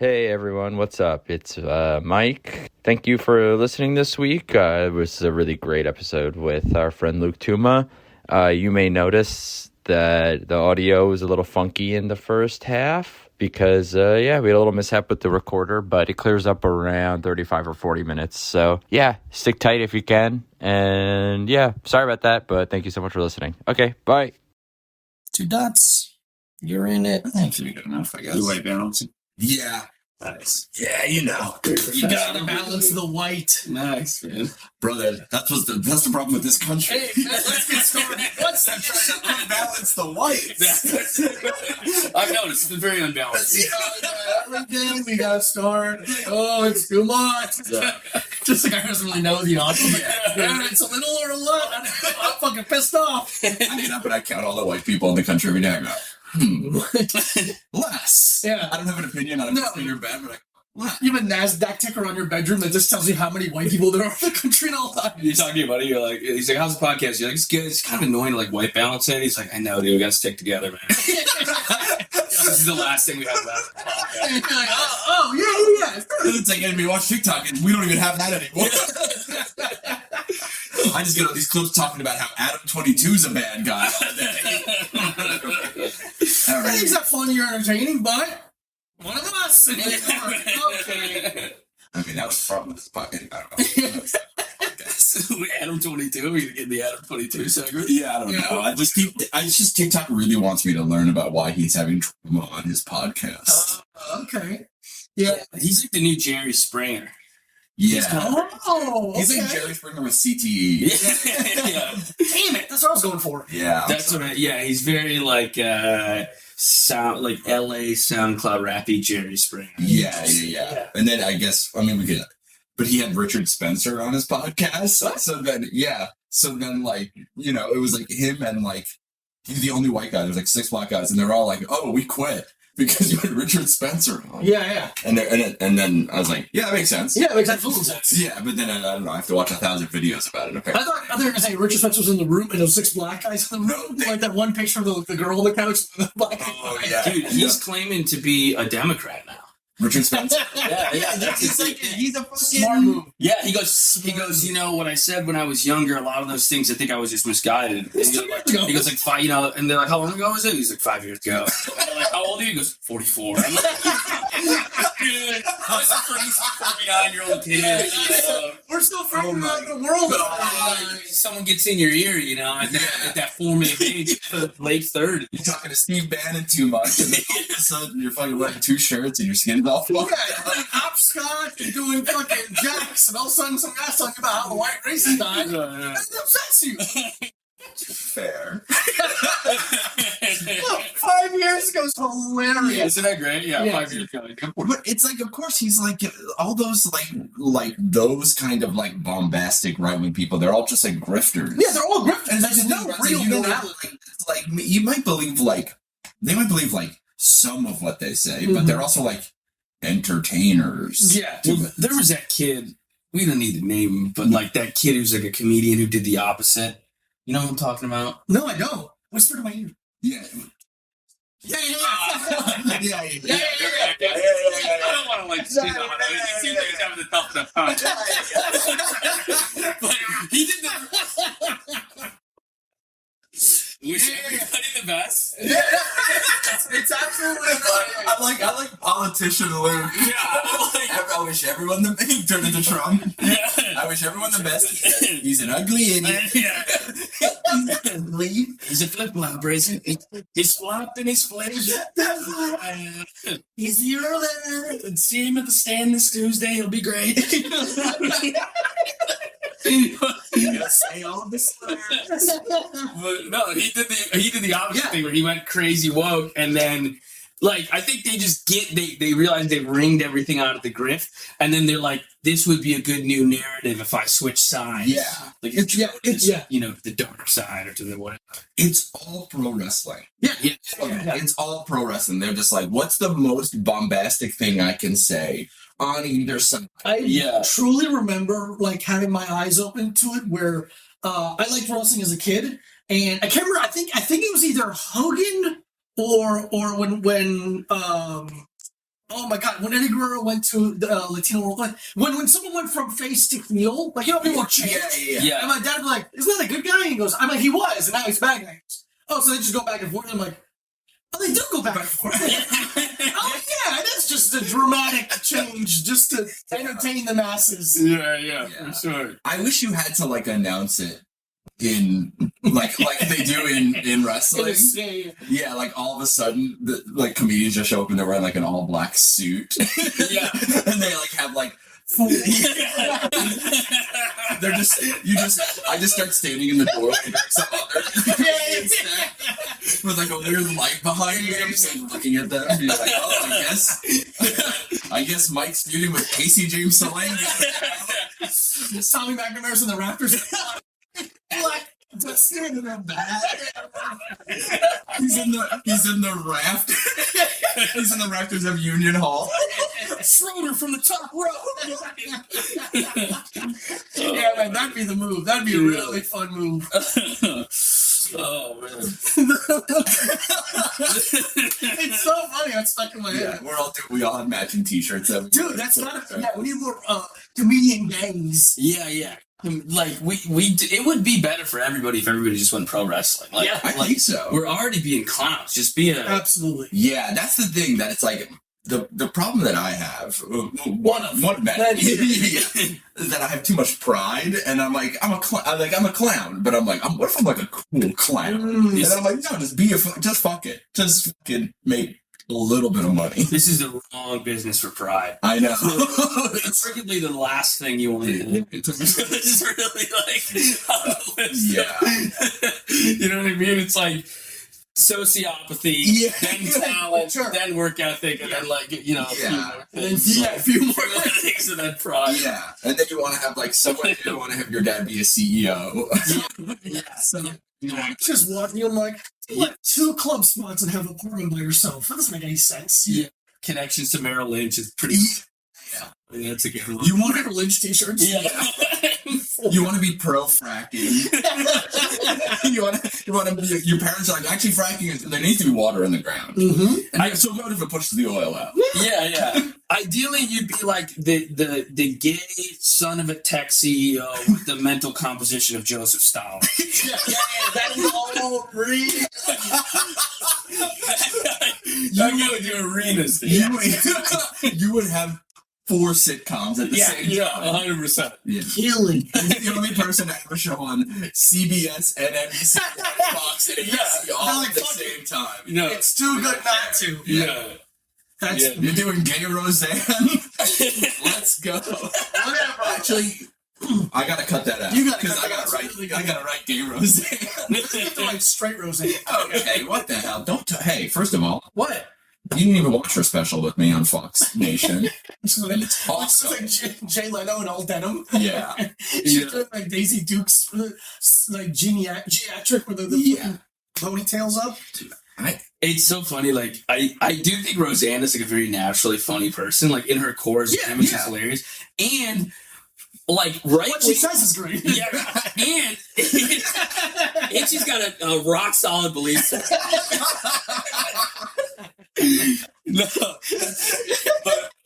Hey everyone, what's up? It's Mike. Thank you for listening this week. It was a really great episode with our friend Luke Touma. You may notice that the audio was a little funky in the first half because, we had a little mishap with the recorder, but it clears up around 35 or 40 minutes. So, stick tight if you can. And, sorry about that, but thank you so much for listening. Okay, bye. 2 dots. You're in it. Thanks, good enough, I guess. The white balance. Yeah. Nice. Yeah, you know. You gotta balance the white. Nice, man. Brother, that's the problem with this country. Hey, let's get started. What's that? Trying to balance the white. I've noticed it's been very unbalanced. Everything we gotta start. Oh, it's too much. Just the guy doesn't really know the option. It's a little or a lot. I'm fucking pissed off. I get up and I count all the white people in the country every day. I go, less. Yeah. I don't have an opinion on if you're bad, but you have a NASDAQ ticker on your bedroom that just tells you how many white people there are in the country and all that. You're talking about it, you're like, he's like, how's the podcast? You're like, it's good. It's kind of annoying to like white balance it. He's like, I know, dude, we gotta stick together, man. This is the last thing we have about the podcast. And you're like, yeah. it's like anybody watch TikTok and we don't even have that anymore. I just get all these clips talking about how Adam 22 is a bad guy all day. I think that's funny or entertaining, but one of us. Okay, that was from this podcast. I don't know. Adam 22, we're gonna get the Adam 22 segment. Yeah, I don't know. It's just TikTok really wants me to learn about why he's having trauma on his podcast. Okay. Yeah. He's like the new Jerry Springer. Yeah. He's like Jerry Springer with CTE. Yeah. Damn it, that's what I was going for. Yeah. That's what he's very like sound like LA SoundCloud rappy Jerry Springer. Yeah. And then we could, but he had Richard Spencer on his podcast. So then like, it was like him and like, he's the only white guy. There's like 6 black guys and they're all like, oh, we quit because you had Richard Spencer on. Yeah. And then I was like, yeah, that makes sense. Yeah, it makes absolute sense. Yeah, but then I don't know, I have to watch 1,000 videos about it. Okay. I thought they were going to say Richard Spencer was in the room and those 6 black guys in the room. Like that one picture of the girl on the couch. The black guy. Oh, yeah. Dude, he's claiming to be a Democrat now. Richard Spencer? Yeah. He's a fucking smart move. Yeah, he goes, what I said when I was younger, a lot of those things, I think I was just misguided. He goes like 5, and they're like, how long ago was it? He's like 5 years ago. And they're like, how old are you? He goes, 44. I'm like, dude, I was a 49-year-old kid. We're still figuring out the world. Someone gets in your ear, at that formative age, late 30s. You're talking to Steve Bannon too much, and then all of a sudden you're fucking wearing 2 shirts and your skin's all fucked. Yeah, like hopscotch and doing fucking jacks, and all of a sudden some guy's talking about how the white race is dying. That upsets you. Fair. Look, 5 years ago is hilarious. Isn't that great? Yeah, 5 years ago. But it's like, of course, he's like all those like those kind of like bombastic right-wing people. They're all just like grifters. Yeah, they're all grifters. There's no real morality. Like you might believe they might believe some of what they say, but they're also like entertainers. Yeah. Well, there was that kid. We don't need to name him, but like that kid who's like a comedian who did the opposite. You know what I'm talking about? No, I don't. Whisper to my ear. Yeah. Yeah. I don't want to like see that. It seems like he's having a tough enough time. But he did the. Wish everybody the best. Yeah. It's absolutely funny. I like politician Luke. Yeah. I wish everyone the best. Turn into Trump. Yeah. I wish everyone the best. He's an ugly idiot. Yeah. Ugly. He's a flip flop, isn't he? He's flopped and he's flipped. He's the early. See him at the stand this Tuesday. He'll be great. You gotta say all this. But no, he did the opposite thing where he went crazy woke, and then like I think they just they realized they ringed everything out of the grift, and then they're like, this would be a good new narrative if I switch sides. Yeah, like it's the dark side or to the whatever. It's all pro wrestling. Yeah. It's all pro wrestling. They're just like, what's the most bombastic thing I can say on either side? I truly remember like having my eyes open to it where I liked wrestling as a kid, and I can't remember. I think it was either Hogan or when Oh my god! When Eddie Guerrero went to the Latino World, like when someone went from face to heel, like people change. Yeah. And my dad was like, "Isn't that a good guy?" He goes, "I'm like, he was, and now he's bad guy." Oh, so they just go back and forth. I'm like, oh, they do go back and forth. Oh yeah, that's just a dramatic change, just to entertain the masses. Yeah, for sure. I wish you had to like announce it in like they do in wrestling. Yeah, like all of a sudden the like comedians just show up and they're wearing like an all black suit. Yeah. And they like have like they're just I just start standing in the doorway during some other with like a weird light behind me. I'm just like looking at them and be like, oh, I guess Mike's feuding with Casey James Solange. Tommy McNamara's in the Raptors. Like, just staring at them bad. He's in the raft. He's in the rafters of Union Hall. Schroeder from the top row. Yeah, man, that'd be the move. That'd be a really fun move. Oh man. It's so funny. I'm stuck in my head. We all have matching T-shirts. Dude, that's not. We need more comedian gangs. Yeah. Like it would be better for everybody if everybody just went pro wrestling. Like, I think so. We're already being clowns. Just be a Absolutely. Yeah, that's the thing. That it's like the problem that I have. One of that is that I have too much pride, and I'm like I'm a clown, but I'm like what if I'm like a cool clown? And I'm like no, just fuck it, just fucking make a little bit of money. This is the wrong business for pride. I know. It's arguably the last thing you want to do. This is really like on the list. Yeah. You know what I mean? It's like sociopathy, then talent, then work ethic, and then like a few more things, and then pride. Yeah, and then you want to have like someone you want to have your dad be a CEO. So just walking, I'm like, let 2 club spots and have an apartment by yourself. That doesn't make any sense. Yeah, connections to Merrill Lynch is pretty. Yeah, that's a good one. You want Merrill Lynch t-shirts? Yeah. You want to be pro fracking. you want to be. Your parents are like, actually, fracking there needs to be water in the ground. Mm-hmm. And so what if it pushes the oil out? Yeah. Ideally, you'd be like the gay son of a tech CEO with the mental composition of Joseph Stalin. That's all real. I'm going to do arenas. You would have 4 sitcoms at the same time. 100%. Yeah. Killing. The only person to have a show on CBS and NBC, Fox, and ABC all at the same time. No, it's too good not to. Yeah. You're doing Gay Roseanne. Let's go. Whatever. Actually, I gotta cut that out. You gotta cut that out. I gotta write Gay Roseanne. Like straight Roseanne. Okay, what the hell? Hey, first of all, what? You didn't even watch her special with me on Fox Nation. It's awesome. It's like Jay Leno and all denim. Yeah. She's doing like Daisy Duke's like geriatric with the ponytails up. It's so funny. Like I do think Roseanne is like a very naturally funny person. Like in her core, which is hilarious. And like what she says is great. Yeah, and she's got a rock solid belief system. No, but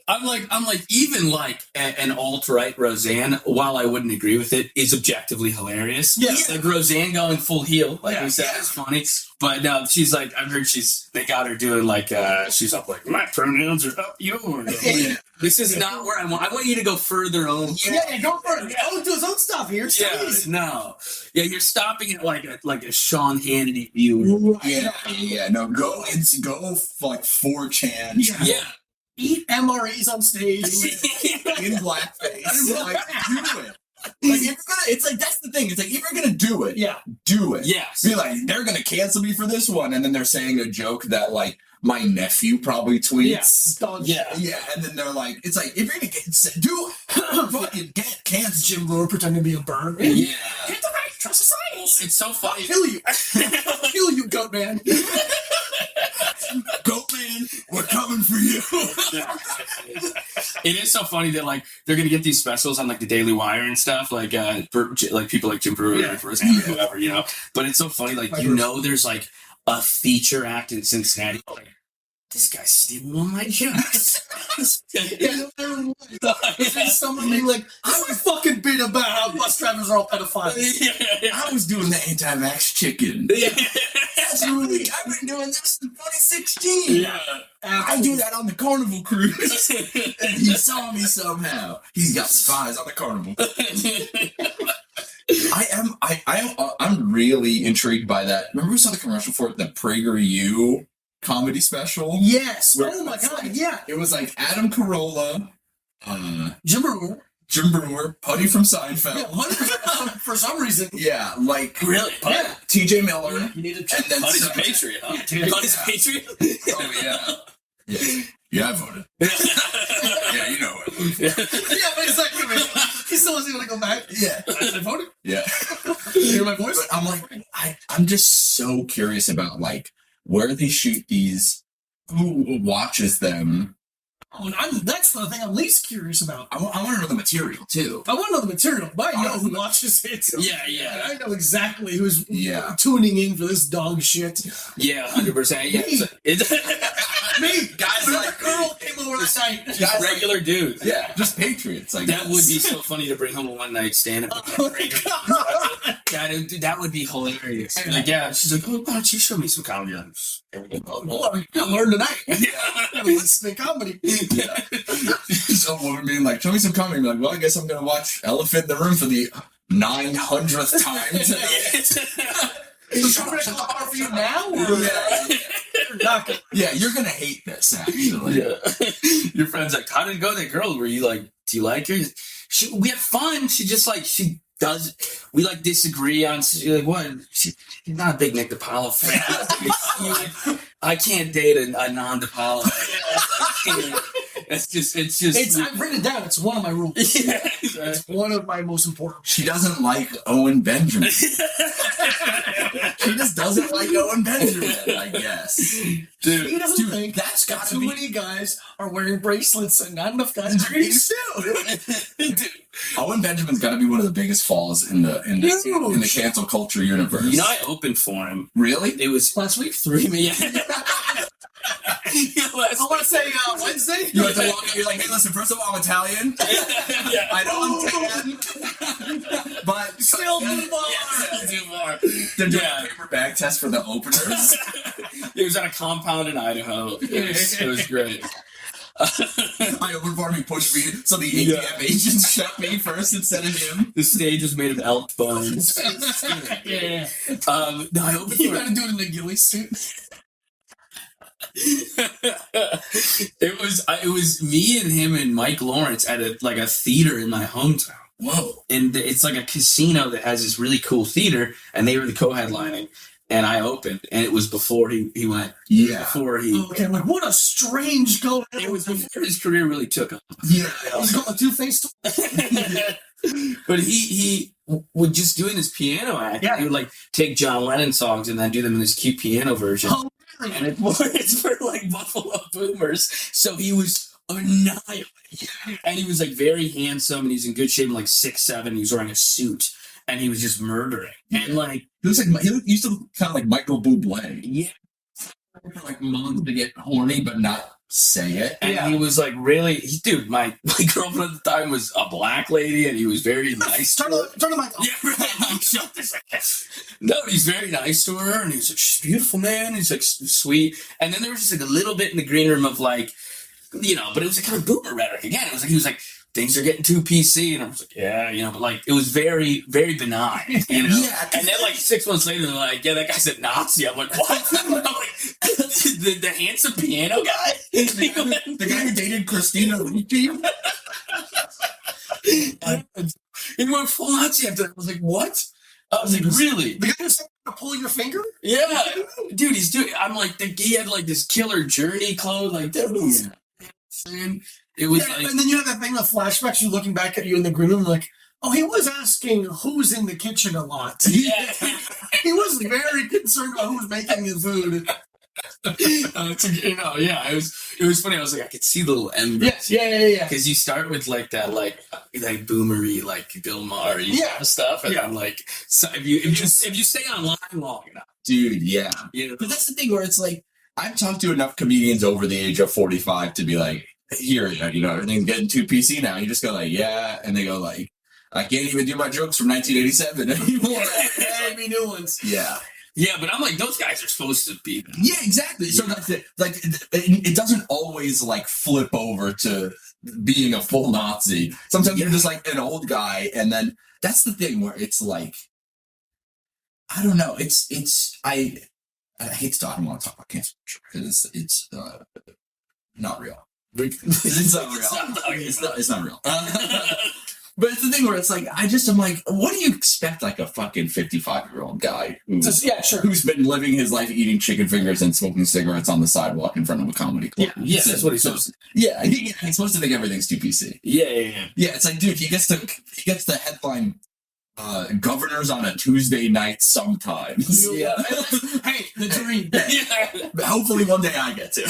I'm like even like an alt-right Roseanne, while I wouldn't agree with it, is objectively hilarious. Yeah, like Roseanne going full heel, like we said, is funny. But no, she's like, I've heard they got her doing like she's up like my pronouns are up yours. This is not where I want you to go further on. Yeah, go further. Oh, do his own stuff here. You're stopping at like a Sean Hannity view. No, go like 4chan. Yeah. Eat MREs on stage in blackface. Like, do it. Like, it's like that's the thing. It's like if you're gonna do it, do it. Yes. Be like, they're gonna cancel me for this one, and then they're saying a joke that like my nephew probably tweets. Yeah. And then they're like, it's like if you're gonna do fucking get canceled. Jim Brewer pretending to be a bird. Yeah. Get the right. Trust the science. It's so funny. I'll kill you. I'll kill you, goat man. Goat man, we're coming for you. It is so funny that like they're gonna get these specials on like the Daily Wire and stuff, like people like Jim Brewer or whoever, you know. But it's so funny, like there's like a feature act in Cincinnati. Like, this guy's stealing all my jokes. Someone being like, I was fucking bit about how bus drivers are all pedophiles. I was doing the anti-vax chicken. Absolutely. I've been doing this since 2016. Yeah. I do that on the Carnival cruise. And he saw me somehow. He's got spies on the Carnival. I'm really intrigued by that. Remember we saw the commercial for it, the PragerU comedy special? Yes. Where Oh my it was god, like- yeah. It was like Adam Carolla, Jim Brewer. Jim Brewer, Putty from Seinfeld. Yeah, 100% for some reason. Yeah, like Really? Yeah. TJ Miller. You need to And check. then Buddy's a some- patriot, huh? Yeah. Buddy's a patriot? Oh yeah. Yeah. Yeah, I voted. Yeah, you know it. Yeah, but exactly. He still wasn't going to go back. Yeah. I voted. Yeah. You hear my voice? But I'm like, I'm just so curious about like where they shoot these, who watches them. Oh, that's the thing I'm least curious about. I want to know the material too. I want to know the material, but I know who watches it. Yeah. I know exactly who's Yeah. tuning in for this dog shit. Yeah, 100%. Yeah. Me. It's Me, Guys but like- a girl came over that night. Guys like- regular dudes. Yeah, just patriots. Like That would be so funny to bring home a one night stand. Oh my god. That would be hilarious. Like, yeah, she's like, oh, why don't you show me some comedy? Well, I learned tonight. I mean, it's the comedy. Yeah. Some woman being like, show me some comedy. Be like, well, I guess I'm gonna watch Elephant in the Room for the 900th time today. So I'm going to call for you now? Or? Yeah. You're not gonna- Yeah, you're gonna hate this actually. Yeah. Your friend's like, how did it go with that girl? Were you like, do you like her? We have fun. She just like, she does, we like disagree on, you're like, what? She's not a big Nick DiPaolo fan. I can't date a non-DiPaolo fan. It's just. I've written it down. It's one of my rules. Yeah, It's one of my most important. She doesn't like Owen Benjamin. She just doesn't like Owen Benjamin, I guess. He dude. doesn't Dude, think that's that gotta too be- many guys are wearing bracelets and not enough guys are eating Dude. Owen Benjamin's got to be one of the biggest falls in the cancel culture universe. You know, I opened for him. Really? It was last week. 3 million. I want to say Wednesday. You have to walk. You're like, hey, listen. First of all, I'm Italian. Yeah. I know I'm tan, but Still too far. Too far. they're doing Yeah. a paper bag test for the openers. It was at a compound in Idaho. It was great. I opened for him. He pushed me, so the ATM agents shut me first instead of him. The stage was made of elk bones. Yeah. No, I opened You for gotta do it in the ghillie suit. it was me and him and Mike Lawrence at a theater in my hometown. Whoa. And it's like a casino that has this really cool theater, and they were the co-headlining, and I opened, and it was before he went. Yeah. Before he. Okay, I'm like, what a strange go. It was before his career really took off. Yeah. He's got a two-faced. But he would just doing this piano act. Yeah. He would like take John Lennon songs and then do them in this cute piano version. Oh, really? And it's for like Buffalo Boomers. So he was annihilated. And he was like very handsome and he's in good shape, like 6'7". He was wearing a suit and he was just murdering. And like, He looks like he used to look kind of like Michael Bublé. yeah. For like moms to get horny but not say it. And Yeah. he was like really, dude, my girlfriend at the time was a black lady and he was very nice. Turn the mic off. Yeah, right. Shut this. No, he's very nice to her, and he's like, she's beautiful, man. He's like sweet. And then there was just like a little bit in the green room of like, you know, but it was like kind of boomer rhetoric again. It was like he was like, things are getting too PC, and I was like, yeah, you know, but like it was very, very benign, you know. Yeah. And then like 6 months later, they're like, yeah, that guy's a Nazi. I'm like, what? I'm like, the handsome piano guy. The guy who dated Christina Ricci. He went full Nazi after that. I was like, what? I was like, really? The guy who's to pull your finger? Yeah, dude, he's doing. I'm like, he had like this killer Journey clothes, like that was. It was Yeah, like, and then you have that thing of flashbacks. You're looking back at you in the green room, like, oh, he was asking who's in the kitchen a lot. yeah, He was very concerned about who's making the food. you know, yeah. It was funny. I was like, I could see the little embers. Yeah. Because you start with like that, like boomery, like Bill Maher, Yeah. stuff, and Yeah. I'm like, so if you stay online long enough, Dude, yeah. you know, But that's the thing where it's like, I've talked to enough comedians over the age of 45 to be like, here, you know, everything's getting too PC now. You just go like, yeah, and they go like, I can't even do my jokes from 1987 anymore. Give me new ones. Yeah. Yeah, but I'm like, those guys are supposed to be. Yeah, exactly. So that's it. Like, it doesn't always like flip over to being a full Nazi. Sometimes you're just like an old guy, and then that's the thing where it's like, I don't know. I hate to talk. I don't want to talk about cancel culture because it's not real. It's not real. It's not real. But it's the thing where it's like, I'm like, what do you expect, like a fucking 55-year-old guy who's been living his life eating chicken fingers and smoking cigarettes on the sidewalk in front of a comedy club? Yeah, that's what he's supposed to. Yeah, he's supposed to think everything's too PC. Yeah. Yeah, it's like, dude, he gets the headline. Governors on a Tuesday night sometimes. Yeah. Hey, the dream. Yeah. But hopefully one day I get to.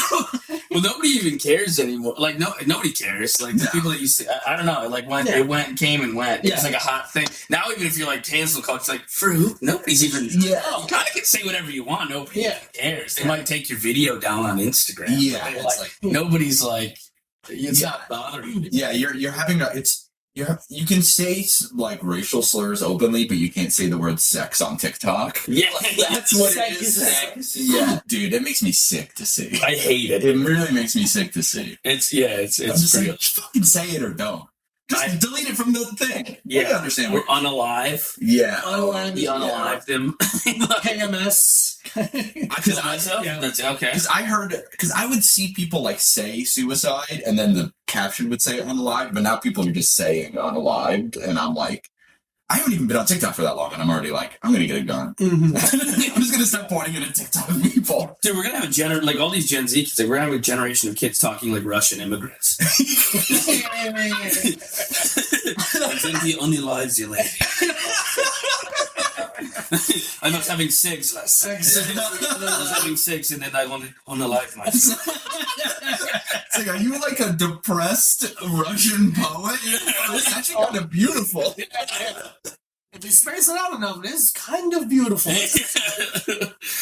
Well, nobody even cares anymore. Like, nobody cares. Like, the people that you see, I don't know. Like, when it went and came and went, it's like a hot thing. Now, even if you're like cancel culture, like, for who? Nobody's even. Yeah. You kind of can say whatever you want. Nobody cares. They might take your video down on Instagram. Yeah. It's like, nobody's like, it's not bothering you. Yeah, you're having you can say like racial slurs openly, but you can't say the word sex on TikTok. Yeah, that's what it is. Sex. Yeah, dude, it makes me sick to see. I hate it. It really makes me sick to see. It's I'm just like, just fucking say it or don't. Just delete it from the thing. Yeah, I understand. We're unalive. Yeah, Unalive them. KMS. Because that's okay. Because I would see people like say suicide, and then the caption would say unalived, but now people are just saying unalived, and I'm like, I haven't even been on TikTok for that long, and I'm already like, I'm gonna get it done. I'm just gonna start pointing at TikTok people. Dude, we're gonna have like all these Gen Z kids. Like, we're gonna have a generation of kids talking like Russian immigrants. I think he unalives you, lady. I was having sex last night. I was having sex, and then I wanted to unalive myself. It's like, are you like a depressed Russian poet? It's actually kind of beautiful. If you space it out enough, it is kind of beautiful.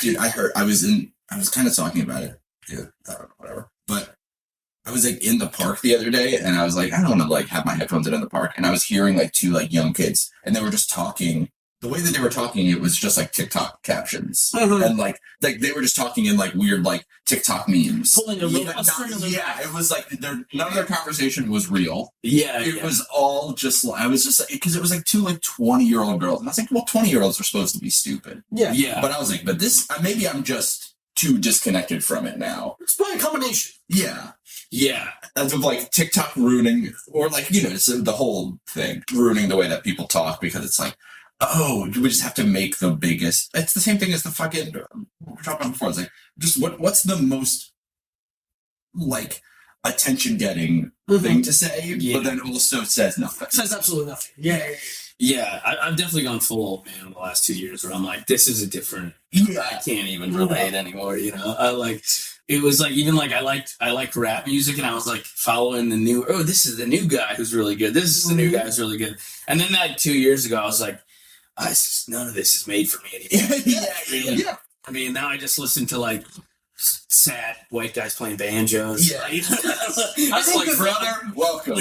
Dude, I was kind of talking about it. Dude, I don't know, whatever. But I was like in the park the other day, and I was like, I don't want to like have my headphones in the park, and I was hearing like two like young kids, and they were just talking. The way that they were talking, it was just like TikTok captions, and like they were just talking in like weird like TikTok memes. Pulling a it was like none of their conversation was real. It was all just. I was just because it was like two like 20-year-old girls, and I was like, well, 20-year-olds are supposed to be stupid. Yeah. But I was like, but this maybe I'm just too disconnected from it now. It's probably a combination. Yeah. As of like TikTok ruining, or like it's the whole thing ruining the way that people talk, because it's like, oh, we just have to make the biggest. It's the same thing as the fucking we were talking about before. It's like, just what's the most like attention getting thing to say, but then also says nothing. Says absolutely nothing. Yeah, I've definitely gone full old man in the last 2 years, where I'm like, this is a different. I can't even relate anymore. I like. It was like, even like I liked rap music, and I was like following the new. Oh, this is the new guy who's really good. This is the new guy who's really good. And then like 2 years ago, I was like, none of this is made for me anymore. Yeah. I mean, now I just listen to like sad white guys playing banjos. Yeah. I was like, brother, welcome.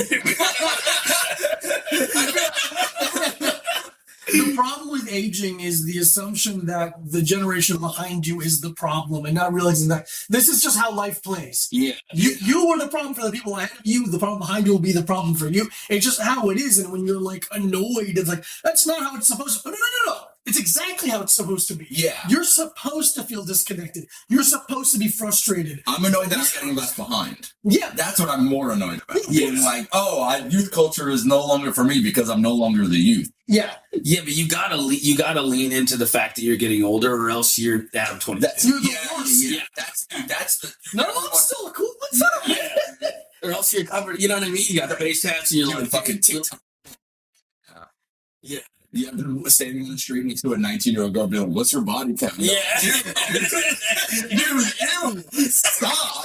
The problem with aging is the assumption that the generation behind you is the problem, and not realizing that this is just how life plays. Yeah. You were the problem for the people ahead of you. The problem behind you will be the problem for you. It's just how it is. And when you're like annoyed, it's like, that's not how it's supposed to. No. It's exactly how it's supposed to be. Yeah. You're supposed to feel disconnected. You're supposed to be frustrated. I'm annoyed that I'm getting left behind. Yeah. That's what I'm more annoyed about. Being like, youth culture is no longer for me because I'm no longer the youth. Yeah. Yeah, but you gotta lean into the fact that you're getting older, or else you're Adam 20. You're the worst. Yeah. That's the. No, it's still a cool one. Yeah. Or else you're covered. You know what I mean? You got the face tats, and you're like fucking TikTok. Yeah. Yeah, standing on the street next to a 19-year-old girl, being like, "What's your body count?" Yeah. Dude, stop.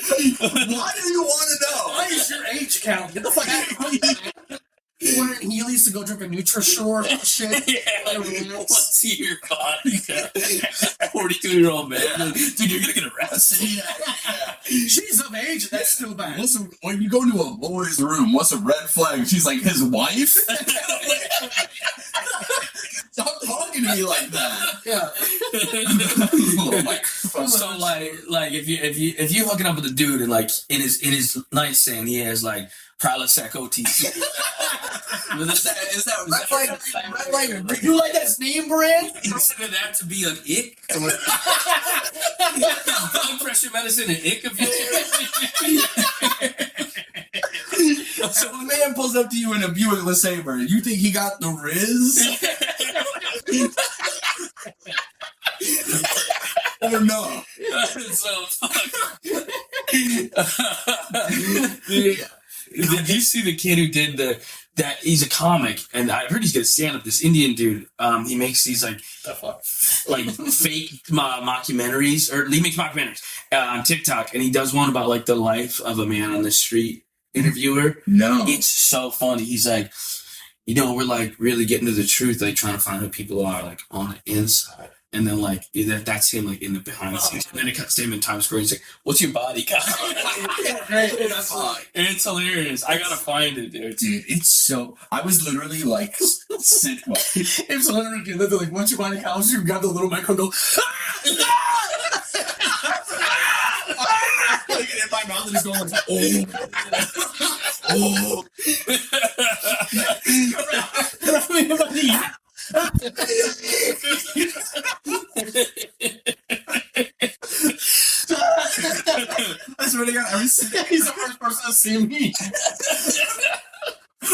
Why do you want to know? Why is your age count? Get the fuck out of here. You wearing Heelys used to go drink a Nutrishore shit. Yeah, let's see your body. 42-year-old man. Dude, you're gonna get arrested. She's of age, and that's still bad. When you go to a boy's room, what's a red flag? She's like his wife. Stop talking to me like that. Yeah. Oh my God. So like if you hooking up with a dude and like in his nightstand he has like Prilosec OTC. Is that Red flag. You like that name brand? consider that to be an ick? Blood pressure medicine and ick of So when a man pulls up to you in a Buick LeSabre, you think he got the Riz? Or no? So did you see the kid who did that? He's a comic, and I heard he's gonna stand up. This Indian dude, he makes these like fake mockumentaries, or he makes mockumentaries on TikTok, and he does one about like the life of a man on the street interviewer. No. It's so funny. He's like, we're like really getting to the truth, like trying to find who people are like on the inside. And then like that's him like in the behind the scenes. And then it cuts to him in Times Square and he's like, "What's your body count?" And it's hilarious. I gotta find it, dude. Dude, it's so. I was literally like, sick. If someone did that, they're like, "What's your body count?" You grab the little microphone, and go. Like in my mouth, and just going like, oh. I swear to God, he's the first person to see me.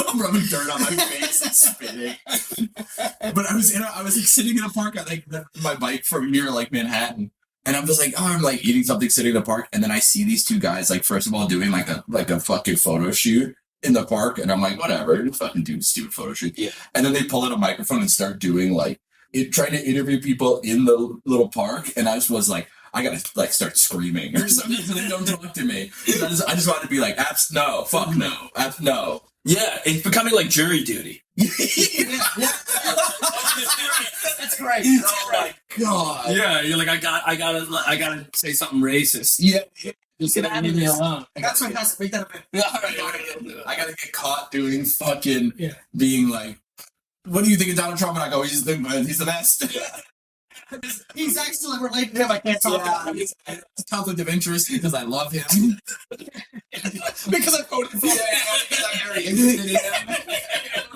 I'm rubbing dirt on my face and spitting. But I was like sitting in a park at like my bike from near like Manhattan. And I'm just like, I'm like eating something sitting in the park, and then I see these two guys like first of all doing like a fucking photo shoot in the park, and I'm like, whatever, fucking do a stupid photo shoot. Yeah. And then they pull out a microphone and start doing like trying to interview people in the little park, and I just was like, I gotta like start screaming or something so they don't talk to me. I just wanted to be like, no, fuck no, no. Yeah, it's becoming like jury duty. That's great. Oh my God. Yeah, you're like, I gotta say something racist. Yeah. Just leave me alone. That's what has to make that a bit. Yeah, all right. I gotta get caught doing fucking being like, what do you think of Donald Trump? And I go, he's the best. He's actually related to him. I can't talk about him. It's conflict of interest because I love him. Because I voted for him. Because I'm very interested in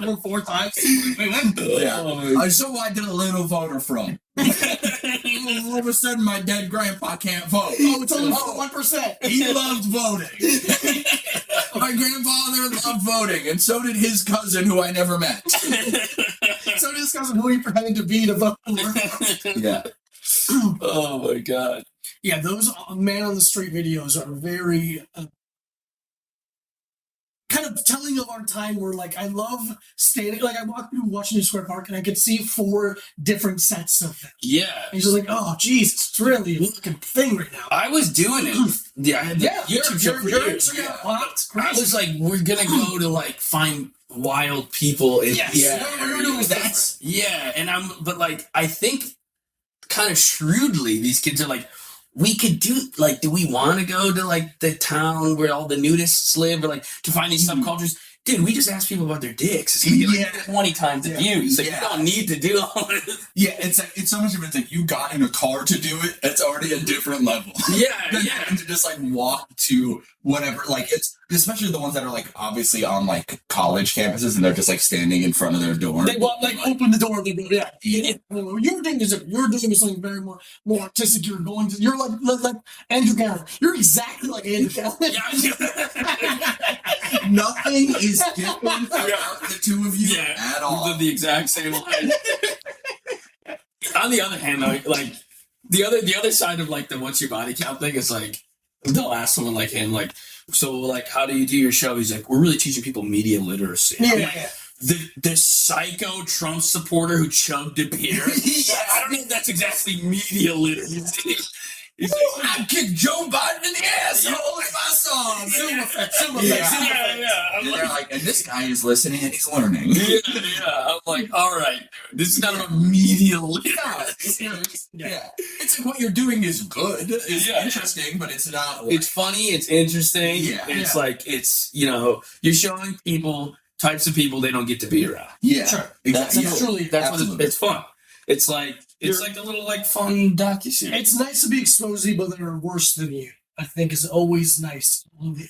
him. 4 times. Wait, what? Yeah. So I did a little voter from. All of a sudden, my dead grandpa can't vote. Oh, it's only 1%. He loved voting. My grandfather loved voting, and so did his cousin, who I never met. So did his cousin, who he pretended to be to vote for. Yeah. Oh my God. Yeah, those man on the street videos are very kind of telling of our time. Where like I love standing, like I walk through Washington Square Park and I could see 4 different sets of them. Yeah. And he's just like, oh Jesus, it's really a looking thing right now. I was doing it. Yeah, I had the YouTube show for years. I was like, we're gonna go to like find wild people. But like I think kind of shrewdly these kids are like, we could do like, do we want to go to like the town where all the nudists live, or like to find these subcultures? Dude, we just ask people about their dicks. It's gonna get like 20 times the views. Like, you don't need to do all this. Yeah, it's so much of it's like you got in a car to do it. It's already a different level. Yeah, And to just like walk to whatever, like it's especially the ones that are like obviously on like college campuses and they're just like standing in front of their door. They want like open the door. You're doing something very more artistic. You're like Andrew Garrett. You're exactly like Andrew Garrett. Nothing is different about the two of you at all. The exact same line. On the other hand, though, like the other side of like the what's your body count thing is like they'll ask someone like him, like, so like how do you do your show? He's like, we're really teaching people media literacy. Yeah. The psycho Trump supporter who chugged a beer. I don't know if that's exactly media literacy. I kicked Joe Biden in the asshole with my song. Zoom effect. Yeah. And they're like, and this guy is listening and he's learning. Yeah. I'm like, all right, dude, this is not an immediate Yeah. It's like what you're doing is good. It's interesting, but it's not. It's funny. It's interesting. Yeah. It's like, it's, you're showing people types of people they don't get to be around. Yeah. Sure. Exactly. That's truly. That's what it's fun. It's like a little like fun docuseries. It's nice to be exposed to people that are worse than you. I think is always nice on the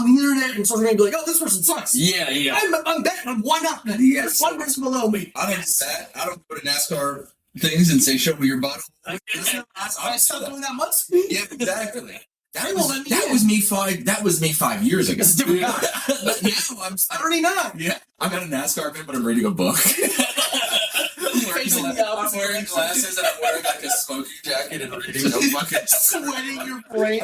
internet, and sort of be like, "Oh, this person sucks." Yeah. I'm better. Why not? Yes. One person below me. I don't do that. I don't go to NASCAR things and say, "Show me your bottle." I stopped doing that once. Yeah, exactly. That was me 5 years ago. It's a different guy. But now I'm 39. Yeah, I'm at a NASCAR event, but I'm reading a book. I'm wearing glasses and I'm wearing like a smoking jacket and reading a fucking Sweating your brain.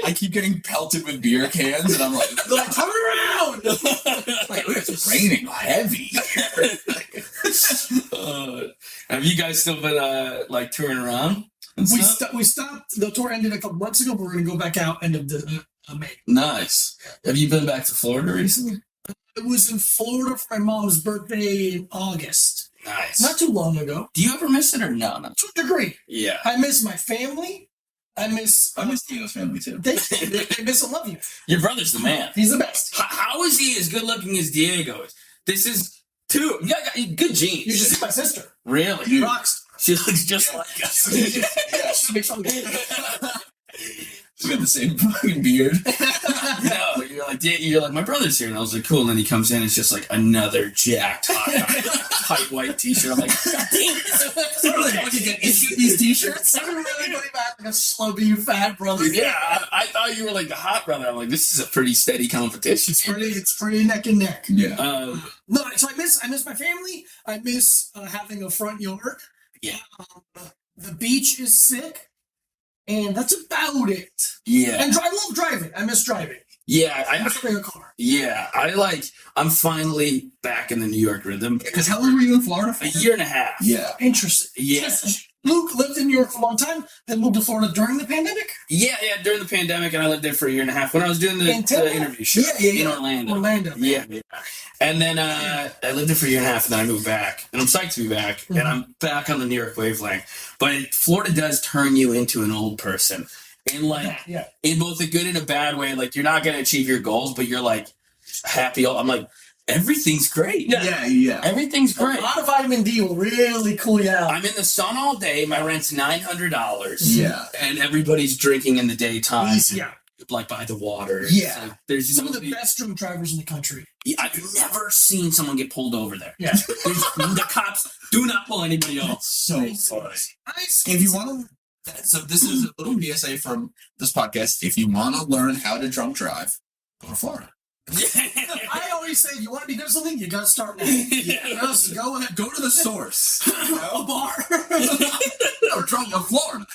I keep getting pelted with beer cans and I'm like, Turn around. like it's raining heavy. Have you guys still been like touring around? We stopped. The tour ended a couple months ago, but we're going to go back out end of the May. Nice. Have you been back to Florida recently? I was in Florida for my mom's birthday in August. Nice. Not too long ago. Do you ever miss it or no? To a degree. Yeah. I miss my family. I miss Dino's family too. They miss and love you. Your brother's the man. He's the best. How is he as good looking as Diego is? This is two. Yeah, good genes. You should see my sister. Really? She rocks. She looks just like us. Yeah, she makes fun of me. She's got the same fucking beard. No, you're like, my brother's here, and I was like, cool. And then he comes in, it's just like another jacked tight white t-shirt. I'm like, God damn it. These t-shirts. I'm really putting back like a slubby fat brother. Yeah, I thought you were like the hot brother. I'm like, this is a pretty steady competition. It's pretty neck and neck. Yeah. No, so I miss my family. I miss having a front yard. Yeah. The beach is sick. And that's about it. Yeah. And I love driving. I miss driving. Yeah. I miss having a car. Yeah. I'm finally back in the New York rhythm. Because how long were you in Florida for? A year and a half. Yeah. Interesting. Yeah. Luke lived in New York for a long time, then moved to Florida during the pandemic. Yeah, during the pandemic, and I lived there for a year and a half when I was doing the interview show in Orlando. Yeah. And then I lived there for a year and a half, and then I moved back. And I'm psyched to be back, and I'm back on the New York wavelength. But Florida does turn you into an old person. And in both a good and a bad way, like you're not going to achieve your goals, but you're like happy. I'm like, everything's great. Yeah. Everything's great. A lot of vitamin D will really cool you out. I'm in the sun all day. My rent's $900. Yeah. And everybody's drinking in the daytime. Yeah. Like by the water. Yeah. Like, there's some of the best drunk drivers in the country. I've never seen someone get pulled over there. Yeah. The cops do not pull anybody else. So funny. If you want to, so this is a little PSA from this podcast. If you want to learn how to drunk drive, go to Florida. I always say, you want to be good at something, you got to start now. Go ahead. Go to the source. A bar. Florida.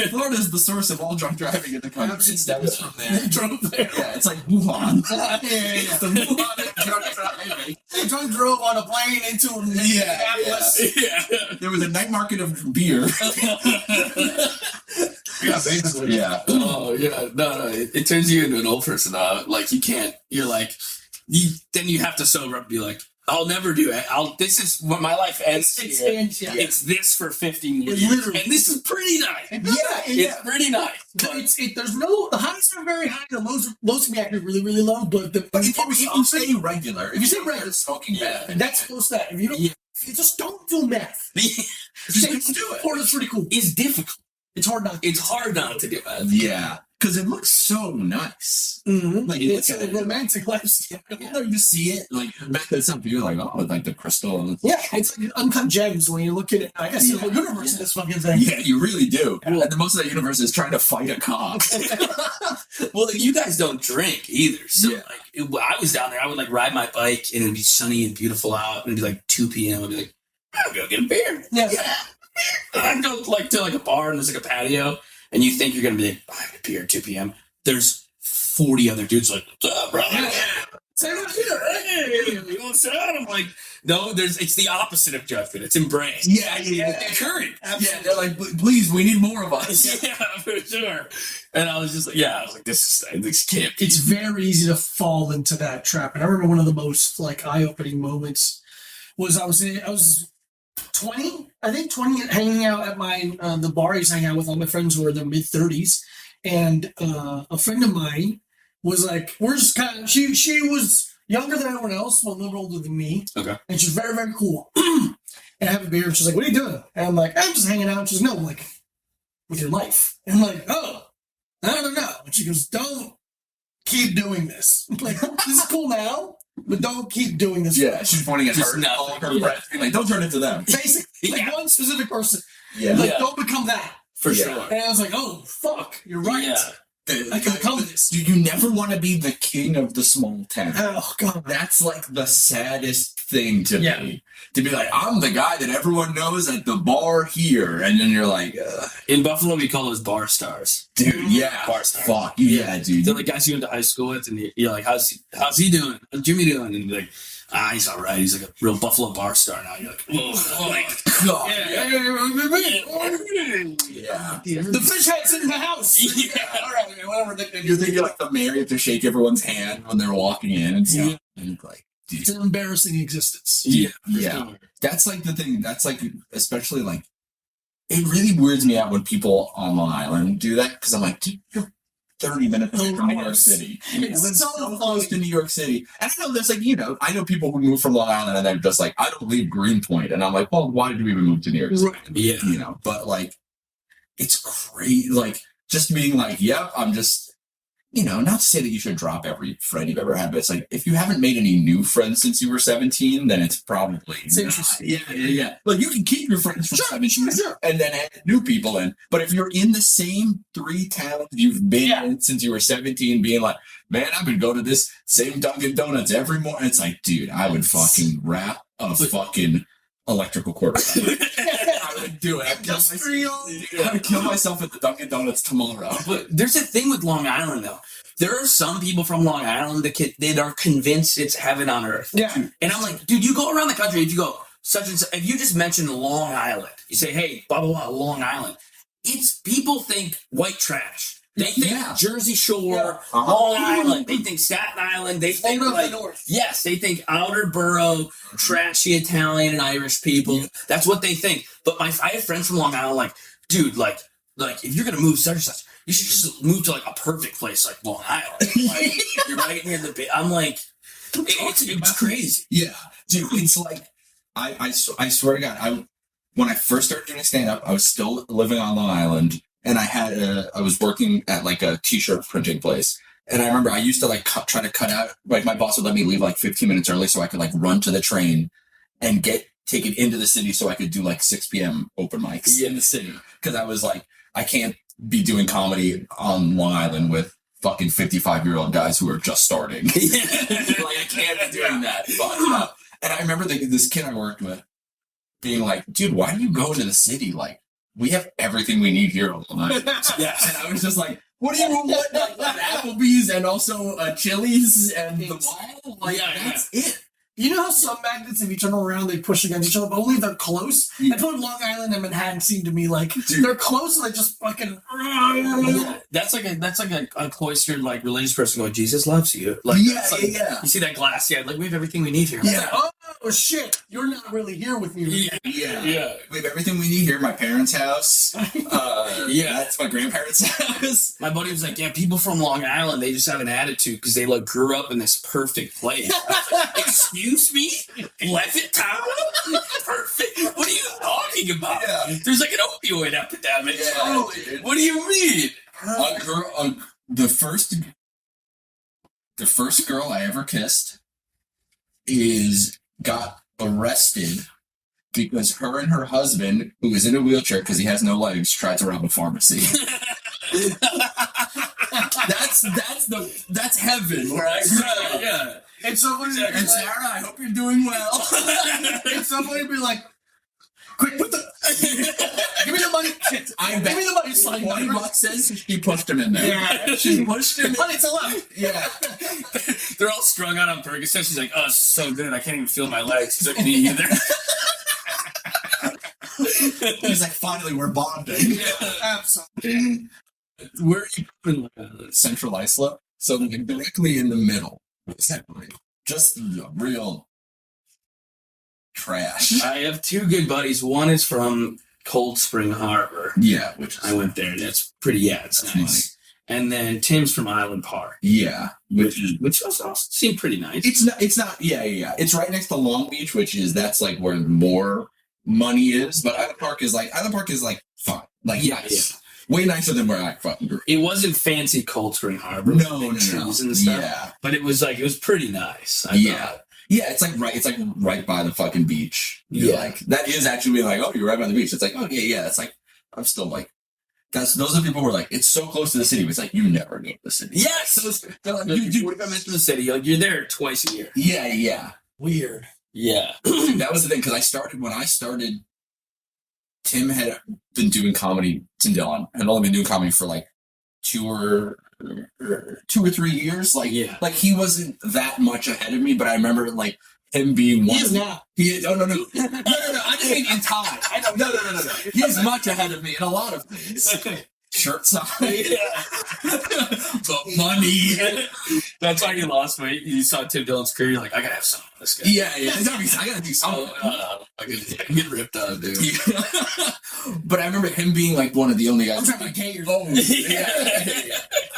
Florida is the source of all drunk driving in the country. It stems from there. Yeah, it's like Wuhan. Yeah. The Wuhan drunk driving. They drunk drove on a plane into Minneapolis. Yeah. There was a night market of beer. Yeah, basically. Yeah. Oh, yeah. No. It turns you into an old person. Like, you can't, you're like, then you have to sober up and be like, I'll never do it. This is what my life ends here. It's this for 50 more years. Literally. And this is pretty nice. It's pretty nice. There's the highs are very high, the lows can be actually really, really low, but if you stay regular, if you stay regular, smoking meth, that's close to that. If you just don't do meth. Just do it. Florida's pretty cool. It's difficult. It's hard not to do meth. Yeah. Because it looks so nice. Mm-hmm. Like it's a romantic lifestyle. You see it, like back then some people are like, oh, like the crystal. Yeah, it's like uncut gems when you look at it. I guess the whole universe in this fucking thing. Yeah, you really do. Yeah. And most of that universe is trying to fight a cop. Well, you guys don't drink either. So I was down there. I would like ride my bike and it'd be sunny and beautiful out. And it'd be like 2 p.m. I'd be like, I'll go get a beer. Yeah. I'd go to a bar and there's like a patio. And you think you're going to be like, I have a beer at 2 p.m. There's 40 other dudes like, what's up, bro? Say what here. Hey, you want to sit down? I'm like, no, it's the opposite of judgment. It's embrace. Yeah. Encourage. Yeah, they're like, please, we need more of us. Yeah, for sure. And I was just like, this can't be. It's very easy to fall into that trap. And I remember one of the most like eye-opening moments was I was 20, I think 20, hanging out at my the bar I used to hang out with all my friends who were in their mid-30s, and a friend of mine was like, we're just kind of she was younger than everyone else, but a little older than me. Okay. And she's very, very cool. And I have a beer, and she's like, what are you doing? And I'm like, I'm just hanging out. She's like, no, like, with your life. And I'm like, oh, I don't know. And she goes, don't keep doing this. I'm like, this is cool now, but don't keep doing this. Yeah, she's pointing at Just her, nothing. all her friends, being like, don't turn it to them. Basically, like one specific person. Yeah. Like, don't become that. For Yeah. sure. And I was like, oh, fuck, you're right. Yeah. I can become this. You never want to be the king of the small town. Oh, God. That's like the saddest thing to Yeah. me. To be like, I'm the guy that everyone knows at the bar here. And then you're like, In Buffalo, we call those bar stars. dude, yeah. Bar stars. Fuck. Yeah, dude. They're like guys you went to high school with, and you're like, how's he doing? How's Jimmy doing? And you're like, he's all right. He's like a real Buffalo bar star now. You're like, oh my God. yeah. Yeah. The fish head's in the house. Yeah. All right, whatever. And you think you're like the mayor, you have to shake everyone's hand when they're walking in and stuff. Yeah. And like, dude. It's an embarrassing existence. Yeah. Yeah. That's like the thing. That's like, especially like, it really weirds me out when people on Long Island do that, because I'm like, dude, you're 30 minutes away from New York City. It's It's so close to New York City. And I know there's like, I know people who move from Long Island and they're just like, I don't leave Greenpoint. And I'm like, well, why did we even move to New York City? Yeah. But like, it's crazy. Like, just being like, yep, I'm just, not to say that you should drop every friend you've ever had, but it's like, if you haven't made any new friends since you were 17, then it's probably It's interesting. Yeah. Like, you can keep your friends from 17 sure. and then add new people in. But if you're in the same 3 towns you've been in since you were 17, being like, man, I've been going to this same Dunkin' Donuts every morning. It's like, dude, I would fucking wrap a fucking electrical cord. I would do it. I would kill myself at the Dunkin' Donuts tomorrow. But there's a thing with Long Island, though. There are some people from Long Island that are convinced it's heaven on earth. Yeah. And I'm like, dude, you go around the country, if you go such and such, if you just mention Long Island, you say, hey, blah, blah, blah, Long Island. People think white trash. They think Jersey Shore, Long Island. They think Staten Island. They think like, yes, they think outer borough, trashy Italian and Irish people. That's what they think. But I have friends from Long Island, like, dude, like if you're gonna move such and such, you should just move to like a perfect place like Long Island. Like, you're right near the. I'm like, it's crazy. Yeah, dude, it's like I swear to God, when I first started doing stand up, I was still living on Long Island. And I was working at like a t-shirt printing place. And I remember I used to like try to cut out, like my boss would let me leave like 15 minutes early so I could like run to the train and take it into the city so I could do like 6 p.m. open mics in the city. Cause I was like, I can't be doing comedy on Long Island with fucking 55-year-old guys who are just starting. Like, I can't be doing that. Fuck no. And I remember this kid I worked with being like, dude, why do you go into the city? Like, we have everything we need here on Long Island. And I was just like, what do you want? Like Applebee's and also Chili's and the mall? Like, that's it. You know how some magnets, if you turn them around, they push against each other, but only if they're close? I feel like Long Island and Manhattan seem to me like, they're close and they just fucking... That's like a cloistered, like, religious person going, Jesus loves you. Like, Yeah. You see that glass? Yeah, like, we have everything we need here. Yeah. Oh, shit. You're not really here with me. Yeah. We have everything we need here. My parents' house. That's my grandparents' house. My buddy was like, yeah, people from Long Island, they just have an attitude because they like grew up in this perfect place. Excuse me? Levittown? Perfect? What are you talking about? Yeah. There's like an opioid epidemic. Yeah, What do you mean? The first girl I ever kissed got arrested because her and her husband, who is in a wheelchair because he has no legs, tried to rob a pharmacy. That's heaven, right? Yeah. And somebody And Sarah, I hope you're doing well. and somebody be like, quick, put the... give me the money. Give me the money. Slide $20 says she pushed him in there. Yeah. She pushed him in. Money to left. Yeah. They're all strung out on Percocet. She's like, oh, it's so good. I can't even feel my legs. He's like, me either. He's like, finally, we're bonding. Yeah, absolutely. Where are you in Central Islip? So like, directly in the middle. Exactly. Just real trash. I have two good buddies. One is from Cold Spring Harbor. Yeah, which I went there. That's pretty. Yeah, it's That's nice. And then Tim's from Island Park. Yeah, Which also seemed pretty nice. it's not. Yeah. It's right next to Long Beach, that's like where more money is. But Island Park is like fun. Like nice. Way nicer than where I fucking grew. It wasn't fancy Cold Spring Harbor. No. Trees and stuff. Yeah, but it was pretty nice. I thought. Yeah, it's like right by the fucking beach. You're like, that is actually like, oh, you're right by the beach. It's like, okay, yeah. It's like, I'm still like, those are the people who are like, it's so close to the city. But it's like, you never go to the city. Yes. They're like, you 45 minutes from the city. You're there twice a year. Yeah. Weird. Yeah. That was the thing, because when I started, Tim had been doing comedy, Tim Dillon had only been doing comedy for like 2 or 3 years. Like he wasn't that much ahead of me, but I remember like him being one. He is now. No. I just mean in time. No. He's much ahead of me in a lot of things. Shirt size. But money. That's why you lost weight. You saw Tim Dillon's career. You're like, I gotta have something with this guy. Yeah. I gotta do something. I can get ripped out, dude. Yeah. But I remember him being like one of the only guys. I'm trying to gay your Yeah.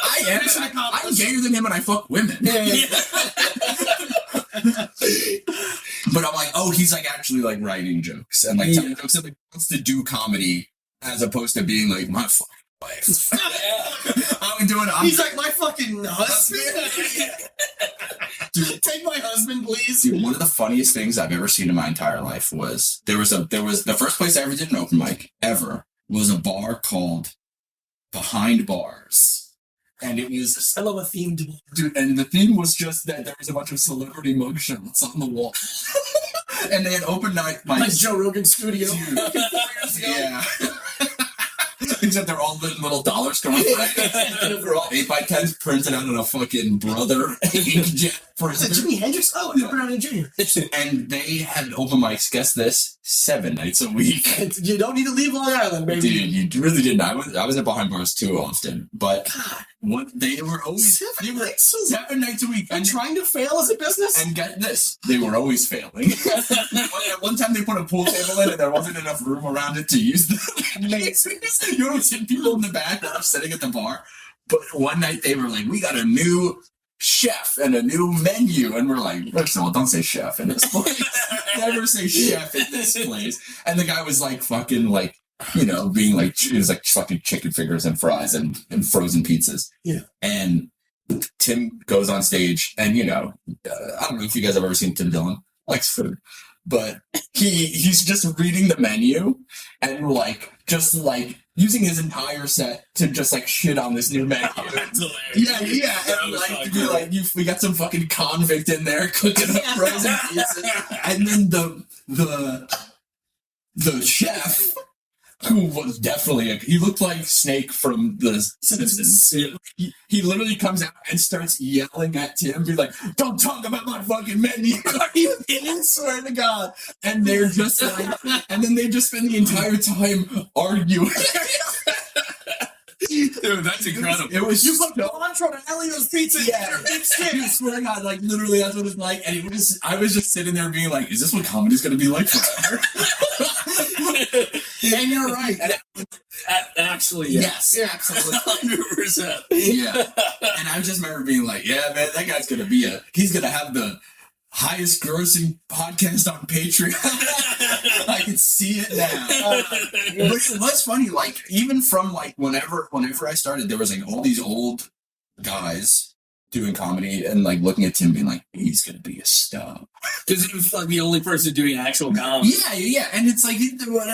I am. I'm gayer than him, and I fuck women. Yeah. But I'm like, oh, he's like actually like writing jokes and like telling jokes, and like wants to do comedy as opposed to being like my fucking wife. He's like my fucking husband. Dude, take my husband, please. Dude, one of the funniest things I've ever seen in my entire life was there was the first place I ever did an open mic ever was a bar called Behind Bars. And it was... I love a themed bar. Dude, and the theme was just that there was a bunch of celebrity mugshots on the wall. And they had open night mics. Like Joe Rogan's studio. Dude. 4 years ago. Yeah. Except they're all little dollar stores. They're all 8x10s printed out on a fucking Brother inkjet Is it Jimi Hendrix? Oh, it's Robert Downey Jr. And they had open mics, guess this, 7 nights a week. You don't need to leave Long Island, baby. Dude, you really didn't. I was at Behind Bars too often, but they were always 7 nights a week. And trying to fail as a business? And get this, they were always failing. One time they put a pool table in and there wasn't enough room around it to use the You don't see people in the back that are sitting at the bar. But one night they were like, we got a new chef and a new menu. And we're like, first of all, don't say chef in this place. Never say chef in this place. And the guy was like fucking like, being like, it was like fucking chicken fingers and fries and frozen pizzas. Yeah. And Tim goes on stage and, I don't know if you guys have ever seen Tim Dillon, likes food, but he's just reading the menu and just using his entire set to just shit on this new menu. Yeah. And we got some fucking convict in there cooking up frozen pizzas. And then the chef, who was definitely he looked like Snake from The Simpsons. He literally comes out and starts yelling at Tim, be like, "Don't talk about my fucking menu." Are you kidding? Swear to God. And they're just and then they just spend the entire time arguing. Dude, that's incredible. It was you put cilantro to Elio's pizza. Yeah, I swear to God, literally that's what it's like. And I was just sitting there being like, "Is this what comedy's going to be like forever?" And you're right. Actually, yeah. Yes, absolutely, 100%. Yeah. And I just remember being like, "Yeah, man, that guy's going to he's going to have the highest grossing podcast on Patreon." I can see it now. But it was funny, even from whenever I started, there was all these old guys doing comedy and like looking at Tim being like, he's gonna be a star. Because he was like the only person doing actual comedy. Yeah. And it's like,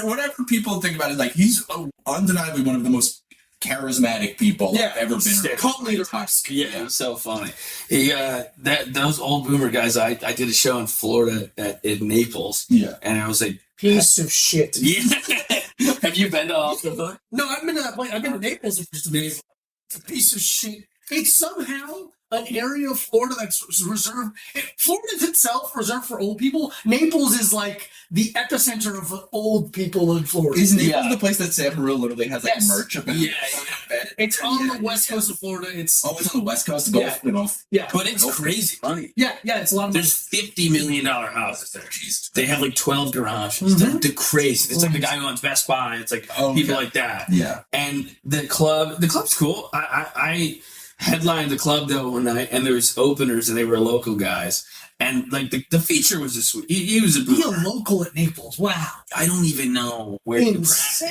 whatever people think about it, like he's undeniably one of the most charismatic people I've ever been. Cult leader. Yeah, he's so funny. He those old boomer guys. I did a show in Florida in Naples. Yeah, and I was like, piece of shit. Yeah. Have you been to Austin? No, I've been to that place. I've been to Naples. It's just amazing. It's a piece of shit. It's somehow an area of Florida that's reserved. Florida is itself reserved for old people. Naples is like the epicenter of old people in Florida. Is Naples the place that Sam Peru literally has like merch about? Yeah. It's on the west coast of Florida. It's it's on the west coast of Gulf. Yeah, but it's crazy money. Yeah, it's a lot of money. There's $50 million houses there. Jeez. They have like 12 garages. They're crazy. It's like the guy who owns Best Buy. It's like people like that. Yeah. And the club's cool. I headlined the club though one night, and there was openers, and they were local guys. And like the feature was just sweet. He was a local at Naples. Wow. I don't even know where to practice.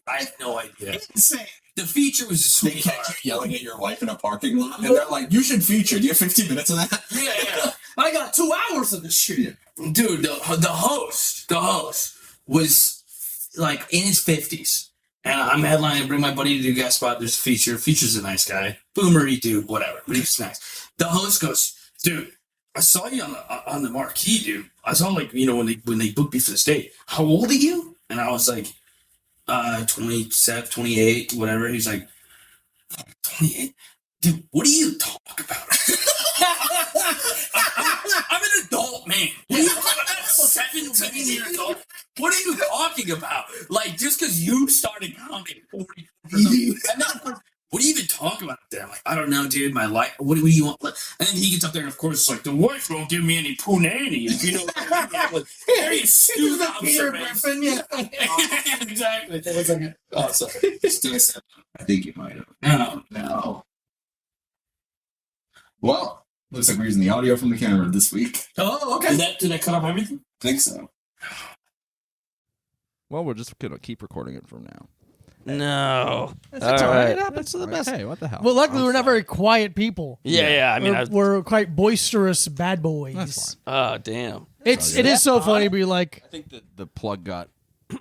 I have no idea. Insane. The feature was just sweet. They catch you yelling at your wife in a parking lot, and they're like, "You should feature. Do you have 15 minutes of that?" Yeah. I got 2 hours of this shit. Dude, the host was like in his 50s. And I'm headlining, bring my buddy to do guest spot. There's a feature. Feature's a nice guy. Boomery dude, whatever. But he's nice. The host goes, dude, I saw you on the marquee, dude. I saw when they booked me for the state. How old are you? And I was like, 27, 28, whatever. He's like, 28? Dude, what do you talk about? I'm an adult man. What are you talking about? 17-year old? What are you talking about? Like, just because you started comedy 40 or something. And then, what do you even talk about there? Like, I don't know, dude. My life. What do you want? And then he gets up there, and of course, it's like, the wife won't give me any punani. You know, like, very stupid observation. Yeah. Exactly. Oh, sorry. I think you might have. No. Well, looks like we're using the audio from the camera this week. Oh, okay. Did I cut off everything? I think so. Well, we're just going to keep recording it from now. No. That's all right. It happens to the best. Hey, what the hell? Well, luckily, we're not very quiet people. Yeah. I mean, we're quite boisterous bad boys. That's oh, damn. It is so funny to be like, I think the plug got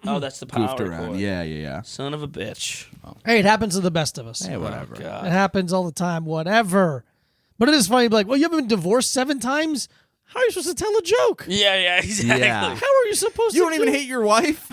Oh, that's the power goofed around. cord. Yeah. Son of a bitch. hey, it happens to the best of us. Hey, whatever. Oh, God. It happens all the time, whatever. But it is funny to be like, well, you haven't been divorced 7 times? How are you supposed to tell a joke? Yeah, exactly. Yeah. How are you supposed to? You don't even hate your wife?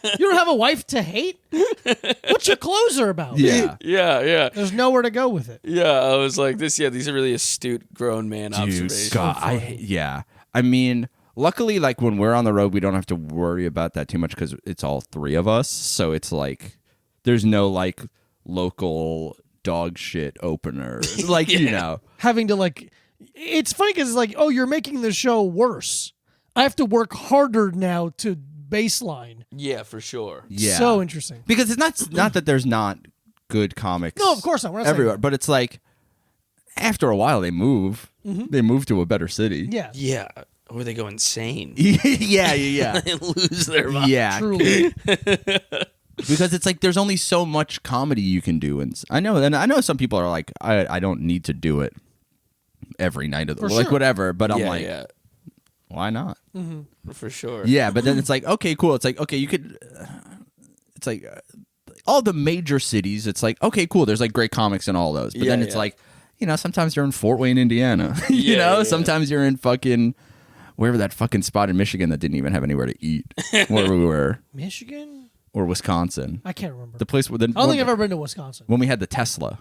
You don't have a wife to hate? What's your closer about? Yeah. Yeah. There's nowhere to go with it. Yeah, I was like, these are really astute grown man observations. God, I mean, luckily, like when we're on the road, we don't have to worry about that too much because it's all 3 of us. So it's like, there's no like local dog shit opener. Like, you know. Having to like, it's funny because it's like, oh, you're making the show worse. I have to work harder now to baseline. Yeah, for sure. Yeah. So interesting. Because it's not that there's not good comics. No, of course not. We're not everywhere. But it's like, after a while, they move. They move to a better city. Yeah. Yeah. Or they go insane. Yeah. They lose their mind. Yeah. Truly. Because it's like there's only so much comedy you can do, and I know some people are like, I don't need to do it every night of the like sure. whatever, but I'm like, yeah, why not? for sure. Yeah, but then it's like, okay, cool. It's like, okay, you could. It's like all the major cities. It's like, okay, cool. There's like great comics in all those, but then it's like, sometimes you're in Fort Wayne, Indiana. Sometimes you're in fucking wherever that fucking spot in Michigan that didn't even have anywhere to eat, where we were. Michigan? Or Wisconsin. I can't remember. The place where I don't think I've ever been to Wisconsin. when we had the Tesla.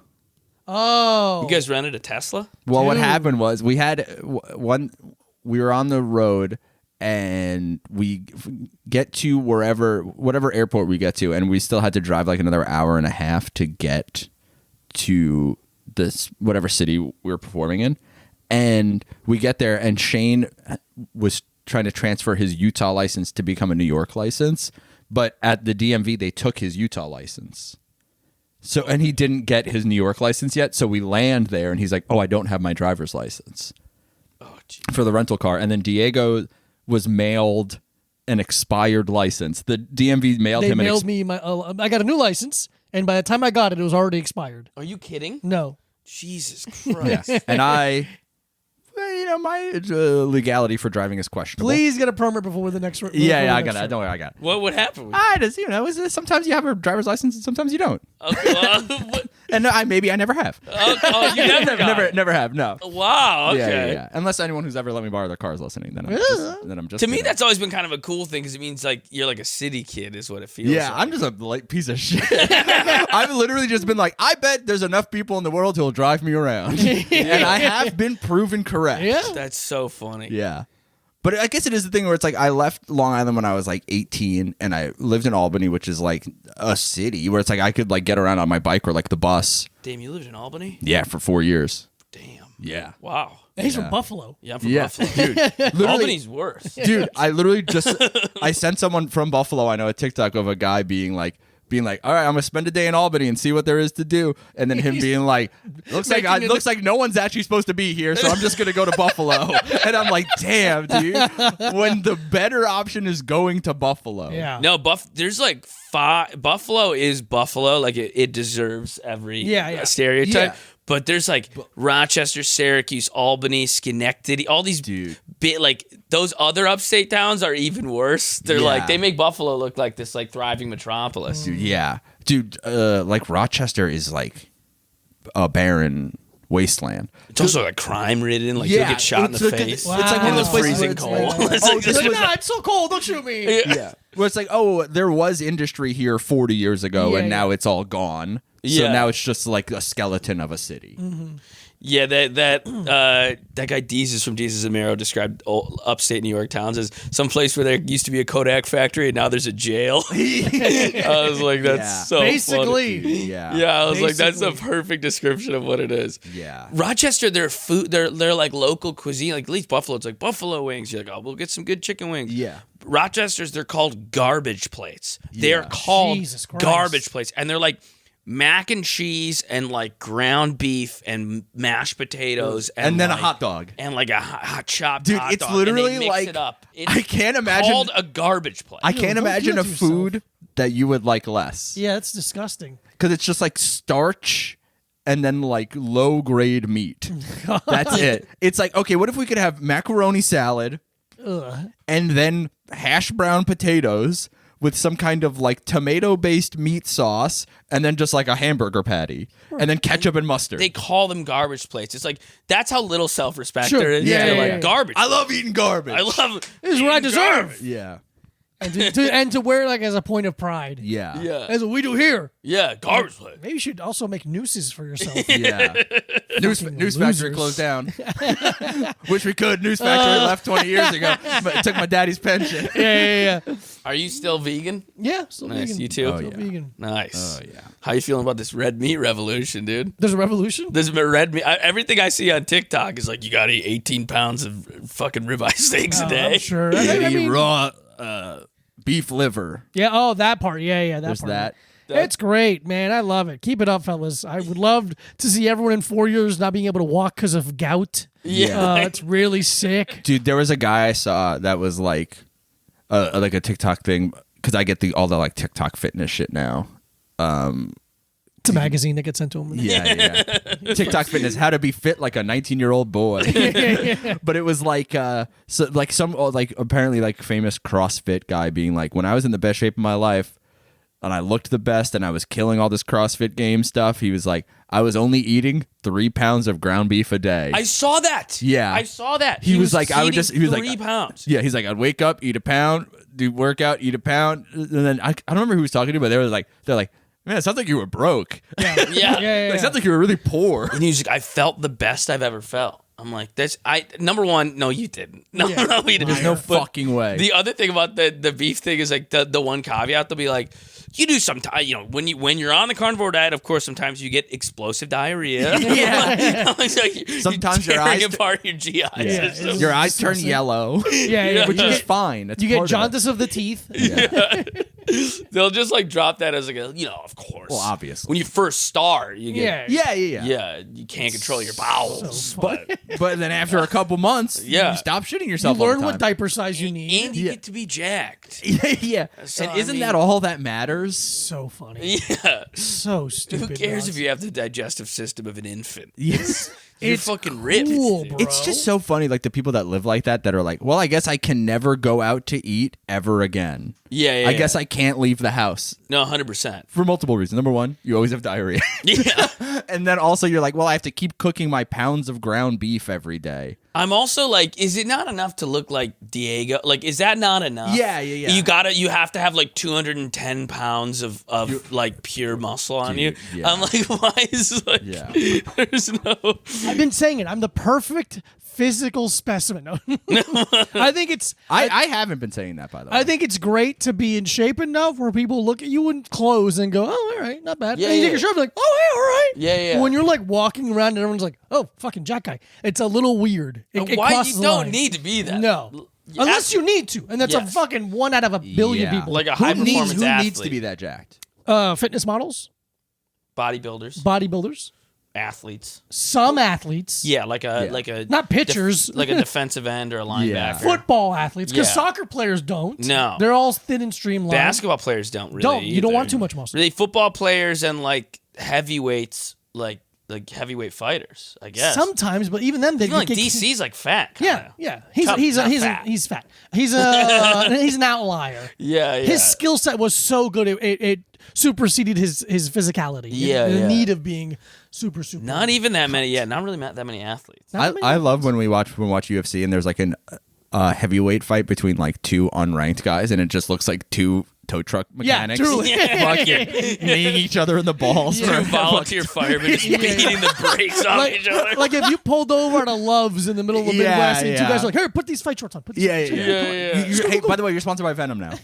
Oh. You guys rented a Tesla? Well, what Dude. happened was we had we were on the road and we get to whatever airport we get to, and we still had to drive like another hour and a half to get to this whatever city we were performing in. And we get there, and Shane was trying to transfer his Utah license to become a New York license. But at the DMV, they took his Utah license. So, and he didn't get his New York license yet. So we land there, and he's like, "Oh, I don't have my driver's license for the rental car." And then Diego was mailed an expired license. The DMV mailed him. They mailed me my. I got a new license, and by the time I got it, it was already expired. Are you kidding? No. Jesus Christ. And I, my legality for driving is questionable. Please get a permit before the next. Yeah, I got it. Don't worry, I got it. What would happen? I just, sometimes you have a driver's license and sometimes you don't. Okay, well, And I never have. You never got it. never have. No. Wow. Okay. Yeah. Unless anyone who's ever let me borrow their car is listening, then I'm just To me, kidding. that's always been kind of a cool thing because it means like you're like a city kid, is what it feels. Yeah, like. I'm just a piece of shit. I've literally just been like, I bet there's enough people in the world who'll drive me around, and I have been proven correct. Yeah. That's so funny. Yeah. But I guess it is the thing where it's like I left Long Island when I was like 18 and I lived in Albany, which is like a city where it's like I could like get around on my bike or like the bus. Damn, you lived in Albany? Yeah, for 4 years. Damn. Yeah. Wow. He's from Buffalo. Yeah, I'm from Yeah. Buffalo. Dude, literally, Albany's worse. dude, I literally just I sent someone from Buffalo, I know, a TikTok of a guy being like, all right, I'm gonna spend a day in Albany and see what there is to do, and then him being like, looks like no one's actually supposed to be here, so I'm just gonna go to Buffalo, and I'm like, damn, dude, when the better option is going to Buffalo. Yeah. No, there's like Buffalo is Buffalo. Like it deserves every stereotype. Yeah. But there's like Rochester, Syracuse, Albany, Schenectady, all these like those other upstate towns are even worse. They're like they make Buffalo look like this like thriving metropolis. Dude, yeah, dude, like Rochester is like a barren wasteland. It's also like crime ridden. Like you'll get shot in the face. Wow. It's like one in of the those places freezing where it's cold. like, It's like this was- nah, it's so cold. Don't shoot me. Yeah. Where it's like, oh, there was industry here 40 years ago, and now it's all gone. So Yeah. now it's just like a skeleton of a city. Yeah, that guy Deezus from Deezus and Mero described upstate New York towns as some place where there used to be a Kodak factory and now there's a jail. I was like, that's so Basically. funny. Yeah. Yeah, I was like, that's a Basically. perfect description of what it is. Yeah. Rochester, their food, they're like local cuisine. Like at least Buffalo, it's like buffalo wings. You're like, oh, we'll get some good chicken wings. Yeah. Rochester's, they're called garbage plates. They're Yeah. called Jesus Christ. garbage plates, and they're like mac and cheese and like ground beef and mashed potatoes And then like, a hot dog. and like a hot chopped Dude, hot it's dog, literally and they mix like- it up. It's I can't imagine. called a garbage plate. I can't don't imagine do a that to yourself. food that you would like less. Yeah, it's disgusting. Because it's just like starch and then like low grade meat. That's it. It's like, okay, what if we could have macaroni salad Ugh. and then hash brown potatoes with some kind of like tomato based meat sauce and then just like a hamburger patty and then ketchup and mustard. They call them garbage plates. It's like that's how little self respect Sure. there is. Yeah, They're yeah, like yeah. garbage. I love eating garbage. I love This is what I eating deserve. garbage. Yeah. And to wear like as a point of pride. Yeah. Yeah, That's what we do here. yeah, garbage plate. Maybe you should also make nooses for yourself. Yeah. News Fucking Factory losers. closed down. Wish we could. News Factory left 20 years ago, but it took my daddy's pension. yeah. Are you still vegan? Yeah, still Nice. vegan. You too? Oh, Still yeah. vegan. Nice. Oh, yeah. How you feeling about this red meat revolution, dude? There's a revolution? This red meat. Everything I see on TikTok is like you got to eat 18 pounds of fucking ribeye steaks a day. I'm sure. I mean, raw beef liver. yeah, oh, that part. Yeah, that There's part. that. It's great, man. I love it. Keep it up, fellas. I would love to see everyone in 4 years not being able to walk because of gout. Yeah. It's really sick. Dude, there was a guy I saw that was like a TikTok thing because I get all the like TikTok fitness shit now. It's a magazine that gets sent to him. Yeah. TikTok fitness, how to be fit like a 19-year-old boy. But it was like so like some like apparently like famous CrossFit guy being like, when I was in the best shape of my life and I looked the best and I was killing all this CrossFit game stuff, he was like, I was only eating 3 pounds of ground beef a day. I saw that. Yeah. I saw that. He was like, I would eating just- he was like- 3 pounds. Yeah, he's like, I'd wake up, eat a pound, do workout, eat a pound, and then I don't remember who he was talking to, but they're like, man, it sounds like you were broke. Yeah. Yeah. It sounds like you were really poor. And he was like, I felt the best I've ever felt. I'm like, number one, no, you didn't. No, Yeah. no, you didn't. There's no But fucking way. The other thing about the beef thing is like the one caveat, they'll be like, you do sometimes, when you're on the carnivore diet, of course, sometimes you get explosive diarrhea. Yeah. Sometimes your tearing eyes- apart your GI system. Your eyes turn yellow, Yeah. which is fine. It's You get part of it. jaundice of the teeth. They'll just like drop that as like of course. Well, obviously. When you first start, you get Yeah. yeah, you can't control your bowels. But But then after a couple months, Yeah. you stop shitting you yourself. all learn the what time. diaper size you need. And you get to be jacked. yeah. So, And I isn't mean- that all that matters? So funny. Yeah. So Who stupid. cares dog. if you have the digestive system of an infant? Yes. You're fucking ripped. Cool, bro. It's just so funny, like the people that live like that are like, well, I guess I can never go out to eat ever again. Yeah. I guess I can't leave the house No, 100%. for multiple reasons. Number one, you always have diarrhea. Yeah. And then also you're like, well, I have to keep cooking my pounds of ground beef every day. I'm also like, is it not enough to look like Diego? Like, is that not enough? Yeah. You have to have like 210 pounds of like pure muscle on you. yeah. I'm like, why is like, Yeah. there's no. I've been saying it. I'm the perfect physical specimen. No. I think it's. I haven't been saying that, by the way. I think it's great to be in shape enough where people look at you in clothes and go, "Oh, all right, not bad." Yeah, and you take yeah. your shirt, like, "Oh, yeah, all right." Yeah. But when you're like walking around and everyone's like, "Oh, fucking Jack guy," it's a little weird. It Why crosses you the don't line. need to be that? No, unless you need to, and that's a Yes. fucking 1 out of a billion Yeah. people. Like a who high needs, performance who athlete. needs to be that jacked? Fitness models, Bodybuilders, bodybuilders, athletes. some athletes, Yeah, like a not pitchers, like a defensive end or a linebacker. football athletes, because Yeah. soccer players don't. No. they're all thin and streamlined. Basketball players don't really. don't. You don't either. want too much muscle. Really, football players and like heavyweights, like heavyweight fighters. I guess. Sometimes, but even then, they Even like get DC's like fat. Yeah, Kinda. yeah. He's Tough, he's not he's fat. he's fat. He's he's an outlier. Yeah. His skill set was so good it superseded his physicality. Yeah, the yeah. need of being super. Not even that many. Yeah, not really that many athletes. Not many- I love when we watch UFC and there's like an heavyweight fight between like two unranked guys and it just looks like two tow truck mechanics truly. fucking kneeing each other in the balls. Two for- volunteer firemen just beating the brakes off like, each other. like if you pulled over at a Love's in the middle of the Yeah, Midwest and two yeah. guys are like, "Hey, put these fight shorts on." Put these Yeah, fight shorts on." Yeah. Hey, by the way, you're sponsored by Venom now.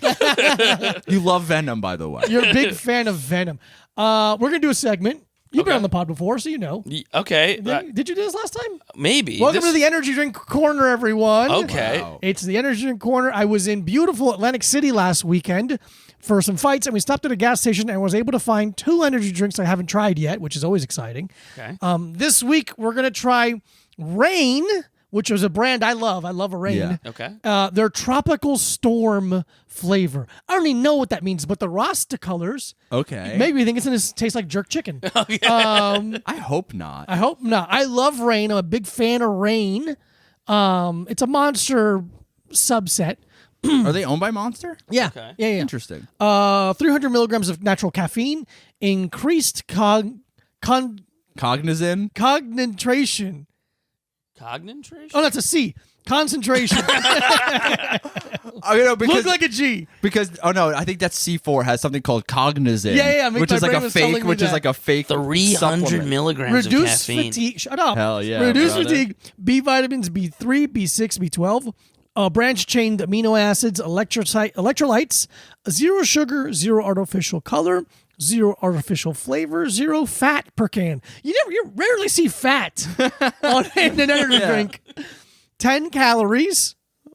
You love Venom, by the way. You're a big fan of Venom. We're gonna do a segment. You've been Okay. on the pod before, so you know. Okay, Did you do this last time? maybe. Welcome This- to the Energy Drink Corner, everyone. Okay. Wow. It's the Energy Drink Corner. I was in beautiful Atlantic City last weekend for some fights, and we stopped at a gas station and was able to find 2 energy drinks I haven't tried yet, which is always exciting. Okay. This week, we're going to try Rain, which is a brand I love. I love a Rain. Yeah. Okay. Their Tropical Storm flavor. I don't even know what that means, but the Rasta colors Okay. maybe you think it's going to taste like jerk chicken. I hope not. I hope not. I love Rain. I'm a big fan of Rain. It's a Monster subset. Are they owned by Monster? Yeah. Okay. Yeah. Interesting. 300 milligrams of natural caffeine, increased concentration. Cognitration. Oh, that's a C. Concentration. Oh, you know, because Look like a G. I think that's C4 has something called cognizant. Yeah, which my is like brain a was telling fake, me which is that. like a fake 300 supplement. milligrams of Reduce caffeine. fatigue. Shut up. Hell yeah, Reduce brother. fatigue. B vitamins, B3, B6, B12. Branch chained amino acids, electrolytes, 0 sugar, 0 artificial color, 0 artificial flavor, 0 fat per can. You rarely see fat on an energy drink. 10 calories,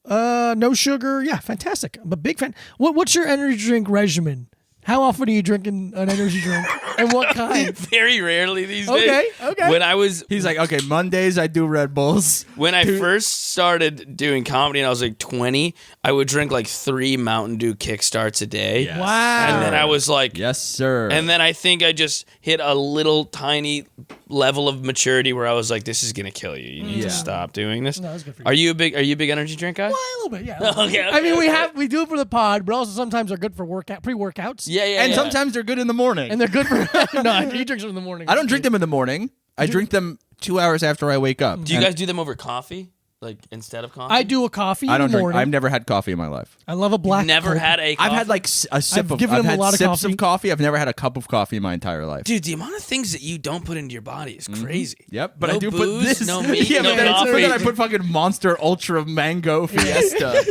no sugar. Yeah, fantastic. I'm a big fan. What's your energy drink regimen? How often are you drinking an energy drink, and what kind? Very rarely these Okay, days. okay. When I was He's like, okay, Mondays I do Red Bulls. When I first started doing comedy and I was like 20, I would drink like 3 Mountain Dew kickstarts a day. Yes. Wow. And then I was like, Yes, sir. and then I think I just hit a little tiny level of maturity where I was like, this is going to kill you. You need Yeah. to stop doing this. No, that's good for you. Are you a big energy drink guy? Well, a little bit, yeah. Okay, I mean, okay. we do it for the pod, but also sometimes they're good for pre-workouts. Yeah, yeah. and yeah. sometimes they're good in the morning. And they're good for no. He drinks them in the morning. I don't drink them in the morning. I drink them 2 hours after I wake up. Do you And guys do them over coffee? Like instead of coffee? I do a coffee. I don't in the drink. morning. I've never had coffee in my life. I love a black. Never Coke. had a coffee? I've had like a sip I've of. given I've him a had lot of sips coffee. of coffee. I've never had a cup of coffee in my entire life. Dude, the amount of things that you don't put into your body is crazy. Yep, but No I do booze, put this. no meat, yeah, no but then, coffee. but then I put fucking Monster Ultra Mango Fiesta.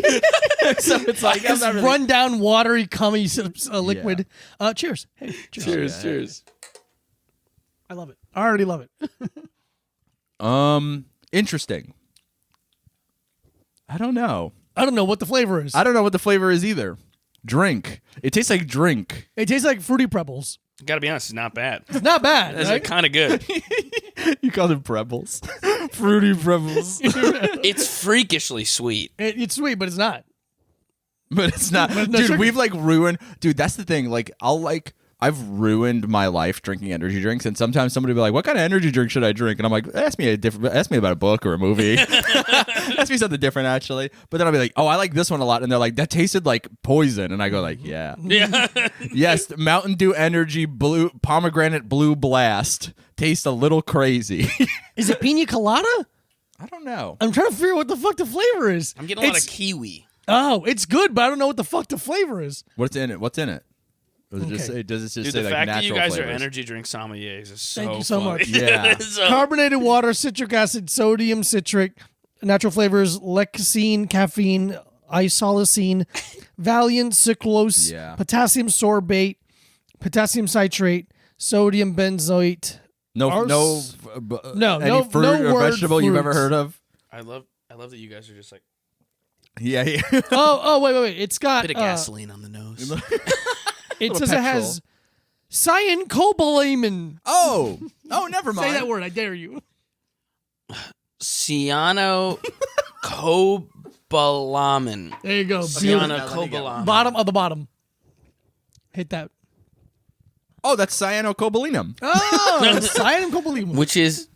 So it's like I'm This not really- run down watery cummy liquid. Cheers. Hey, cheers. Cheers. I love it. I already love it. Interesting. I don't know. I don't know what the flavor is. I don't know what the flavor is either. Drink. It tastes like drink. It tastes like Fruity Pebbles. Gotta be honest, it's not bad. It's not bad. It's right? kind of good. You call them Prebbles. Fruity Prebbles. It's freakishly sweet. It's sweet, but it's not. But it's not. no Dude, sugar. we've like ruined. Dude, that's the thing. Like, I'll like I've ruined my life drinking energy drinks, and sometimes somebody will be like, "What kind of energy drink should I drink?" And I'm like, "Ask me about a book or a movie. Ask me something different, actually." But then I'll be like, "Oh, I like this one a lot," and they're like, "That tasted like poison," and I go like, "Yeah, Yeah. yes, Mountain Dew Energy Blue Pomegranate Blue Blast tastes a little crazy." Is it pina colada? I don't know. I'm trying to figure out what the fuck the flavor is. I'm getting a lot of kiwi. Oh, it's good, but I don't know what the fuck the flavor is. What's in it? What's in it? Does it just Okay. say, does it just Dude, say the like fact that natural you guys flavors? are energy drink sommeliers is so Thank you so funny. much. Yeah. So- Carbonated water, citric acid, sodium citric, natural flavors, lecithin, caffeine, isoleucine, Valiant, sucralose, Yeah. potassium sorbate, potassium citrate, sodium benzoate. No, Ours- no, No, any no- fruit no or word vegetable you've ever fruits. heard of. I love that you guys are just like Yeah, yeah. Oh, wait. It's got a bit of gasoline on the nose. It Little says it has cyanocobalamin. oh, never mind. Say that word, I dare you. Cyanocobalamin. There you go. Cyanocobalamin. Bottom of the bottom. Hit that. Oh, that's cyanocobalinum. Oh, cyanocobalamin. Which is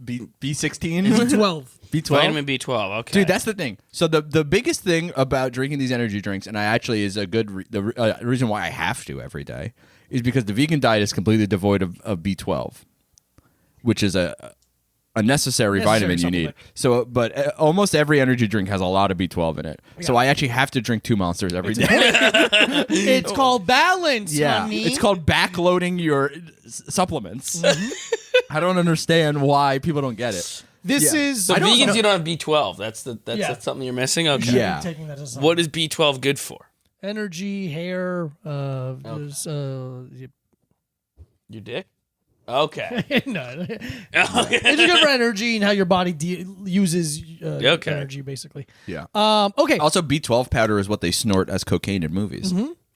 B16, B12. B12. vitamin B12. Okay. Dude, that's the thing. So the biggest thing about drinking these energy drinks, and I actually is a good the reason why I have to every day, is because the vegan diet is completely devoid of B12, which is a necessary vitamin you need. supplement. So, but almost every energy drink has a lot of B12 in it. So I actually have to drink 2 Monsters every day. It's called balance, Yeah, honey. it's called backloading your supplements. Mm-hmm. I don't understand why people don't get it. This Yeah. is... so I don't vegans, know. you don't have B12. That's Yeah. that's something you're missing. Okay. Yeah. I'm taking that as something. What is B12 good for? Energy, hair, there's, Your dick. Okay. no. It's good for energy and how your body uses Okay. energy, basically. Yeah. Okay. Also, B12 powder is what they snort as cocaine in movies.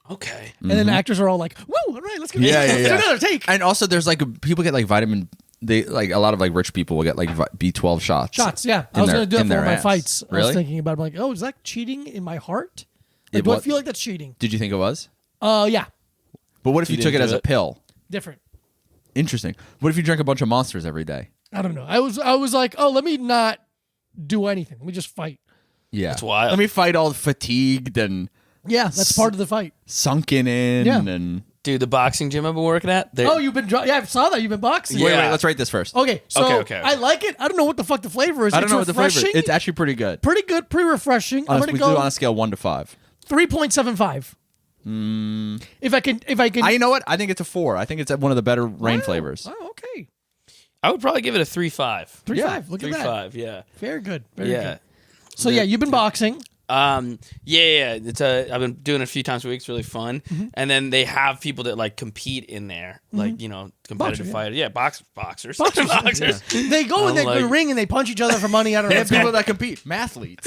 Okay. And then actors are all like, whoa, all right, let's go. Yeah, yeah, Let's do yeah. another take. And also, there's like people get like vitamin. They like a lot of like rich people will get like B12 shots. Shots, yeah. I in was their- going to do that in for one their of my ass. fights. I Really? was thinking about it. I'm like, oh, is that cheating in my heart? Like, It do I wa- feel like that's cheating? Did you think it was? Yeah. But what if you You took it didn't as do a it? pill? Different. Interesting. What if you drank a bunch of Monsters every day? I don't know. I was like, oh, let me not do anything. Let me just fight. Yeah, That's wild. Let me fight all fatigued and Yeah, that's part of the fight. sunken in. Yeah. And Dude, the boxing gym I've been working at. Oh, you've been yeah, I saw that. You've been boxing. wait, Yeah. let's rate this first. Okay, so Okay. I like it. I don't know what the fuck the flavor is. I don't It's know what the flavor is. refreshing. It's actually pretty good. pretty good, pretty refreshing. I'm Honestly, gonna we do go on a scale 1 to 5. 3.75. If I can, You know what? I think it's a 4. I think it's one of the better rain flavors. Oh, okay. I would probably give it a 3.5. 3.5. Look at that. 3.5. Yeah. Very good. Very Yeah. good. So yeah, you've been boxing. Yeah. It's I've been doing it a few times a week. It's really fun. Mm-hmm. And then they have people that like compete in there, like competitive Boxer, yeah. fighters. Yeah, boxers. Boxers. Boxers. They go in I'm the like- ring and they punch each other for money. I don't know. They have It's called- people that compete, mathletes.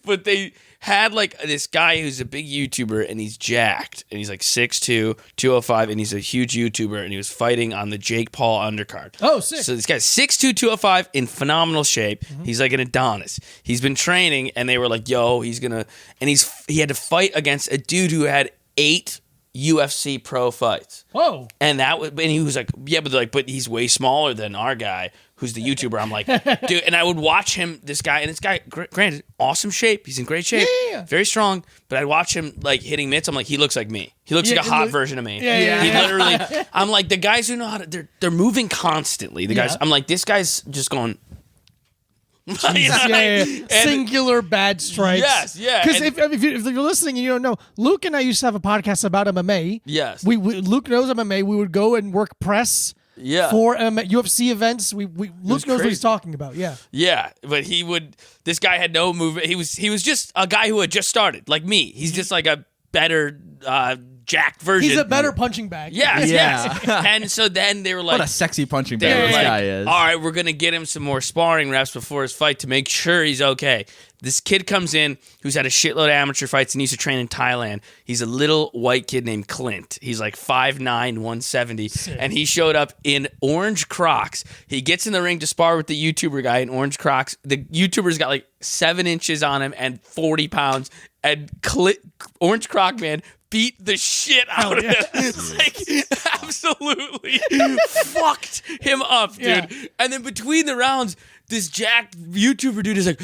But they had like this guy who's a big YouTuber and he's jacked and he's like 6'2", 205, and he's a huge YouTuber and he was fighting on the Jake Paul undercard. Oh, sick. So this guy's 6'2", 205 in phenomenal shape. He's like an Adonis. He's been training and they were like, yo, he's gonna, and he had to fight against a dude who had 8 UFC pro fights. Whoa. And he was like, yeah, but he's way smaller than our guy, who's the YouTuber. I'm like, dude, and I would watch him, this guy, granted, awesome shape. He's in great shape, Yeah. very strong. But I'd watch him like hitting mitts. I'm like, he looks like me. He looks Yeah, like a hot look- version of me. Yeah. He literally, I'm like, the guys who know how to, they're moving constantly. The guys, Yeah. I'm like, this guy's just going. Yeah. And- Singular bad strikes. Yes, yeah, Because and- if you're listening and you don't know, Luke and I used to have a podcast about MMA. Yes. Luke knows MMA. We would go and work press Yeah. for UFC events. Luke knows what he's crazy. talking about. Yeah. Yeah, but this guy had no movement. He was just a guy who had just started, like me. He's just like a better jacked version. He's a better punching bag. Yes, Yeah. yes. And so then they were like, What a sexy punching they bag were this like, guy is. all right, we're going to get him some more sparring reps before his fight to make sure he's okay. This kid comes in who's had a shitload of amateur fights and used to train in Thailand. He's a little white kid named Clint. He's like 5'9", 170. And he showed up in orange Crocs. He gets in the ring to spar with the YouTuber guy in orange Crocs. The YouTuber's got like 7 inches on him and 40 pounds. And Orange Croc Man beat the shit out of him. Like, absolutely fucked him up, dude. Yeah. And then between the rounds, this jacked YouTuber dude is like,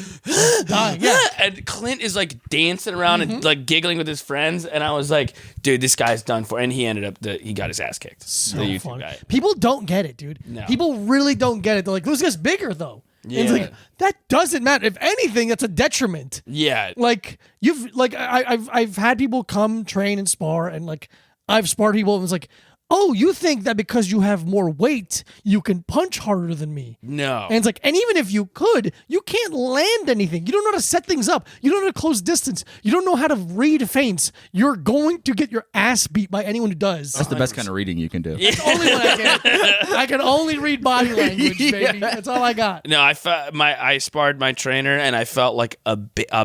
and Clint is like dancing around and like giggling with his friends. And I was like, dude, this guy's done for. And he ended up, he got his ass kicked. So the YouTube fun. guy. People don't get it, dude. No. People really don't get it. They're like, this guy's bigger though. And it's Yeah. like, that doesn't matter. If anything, that's a detriment. Yeah. Like I've had people come train and spar, and like I've sparred people and it's like, oh, you think that because you have more weight, you can punch harder than me. No. And it's like, and even if you could, you can't land anything. You don't know how to set things up. You don't know how to close distance. You don't know how to read feints. You're going to get your ass beat by anyone who does. That's the best kind of reading you can do. That's only what I can. I can only read body language, baby. That's all I got. No, I sparred my trainer and I felt like a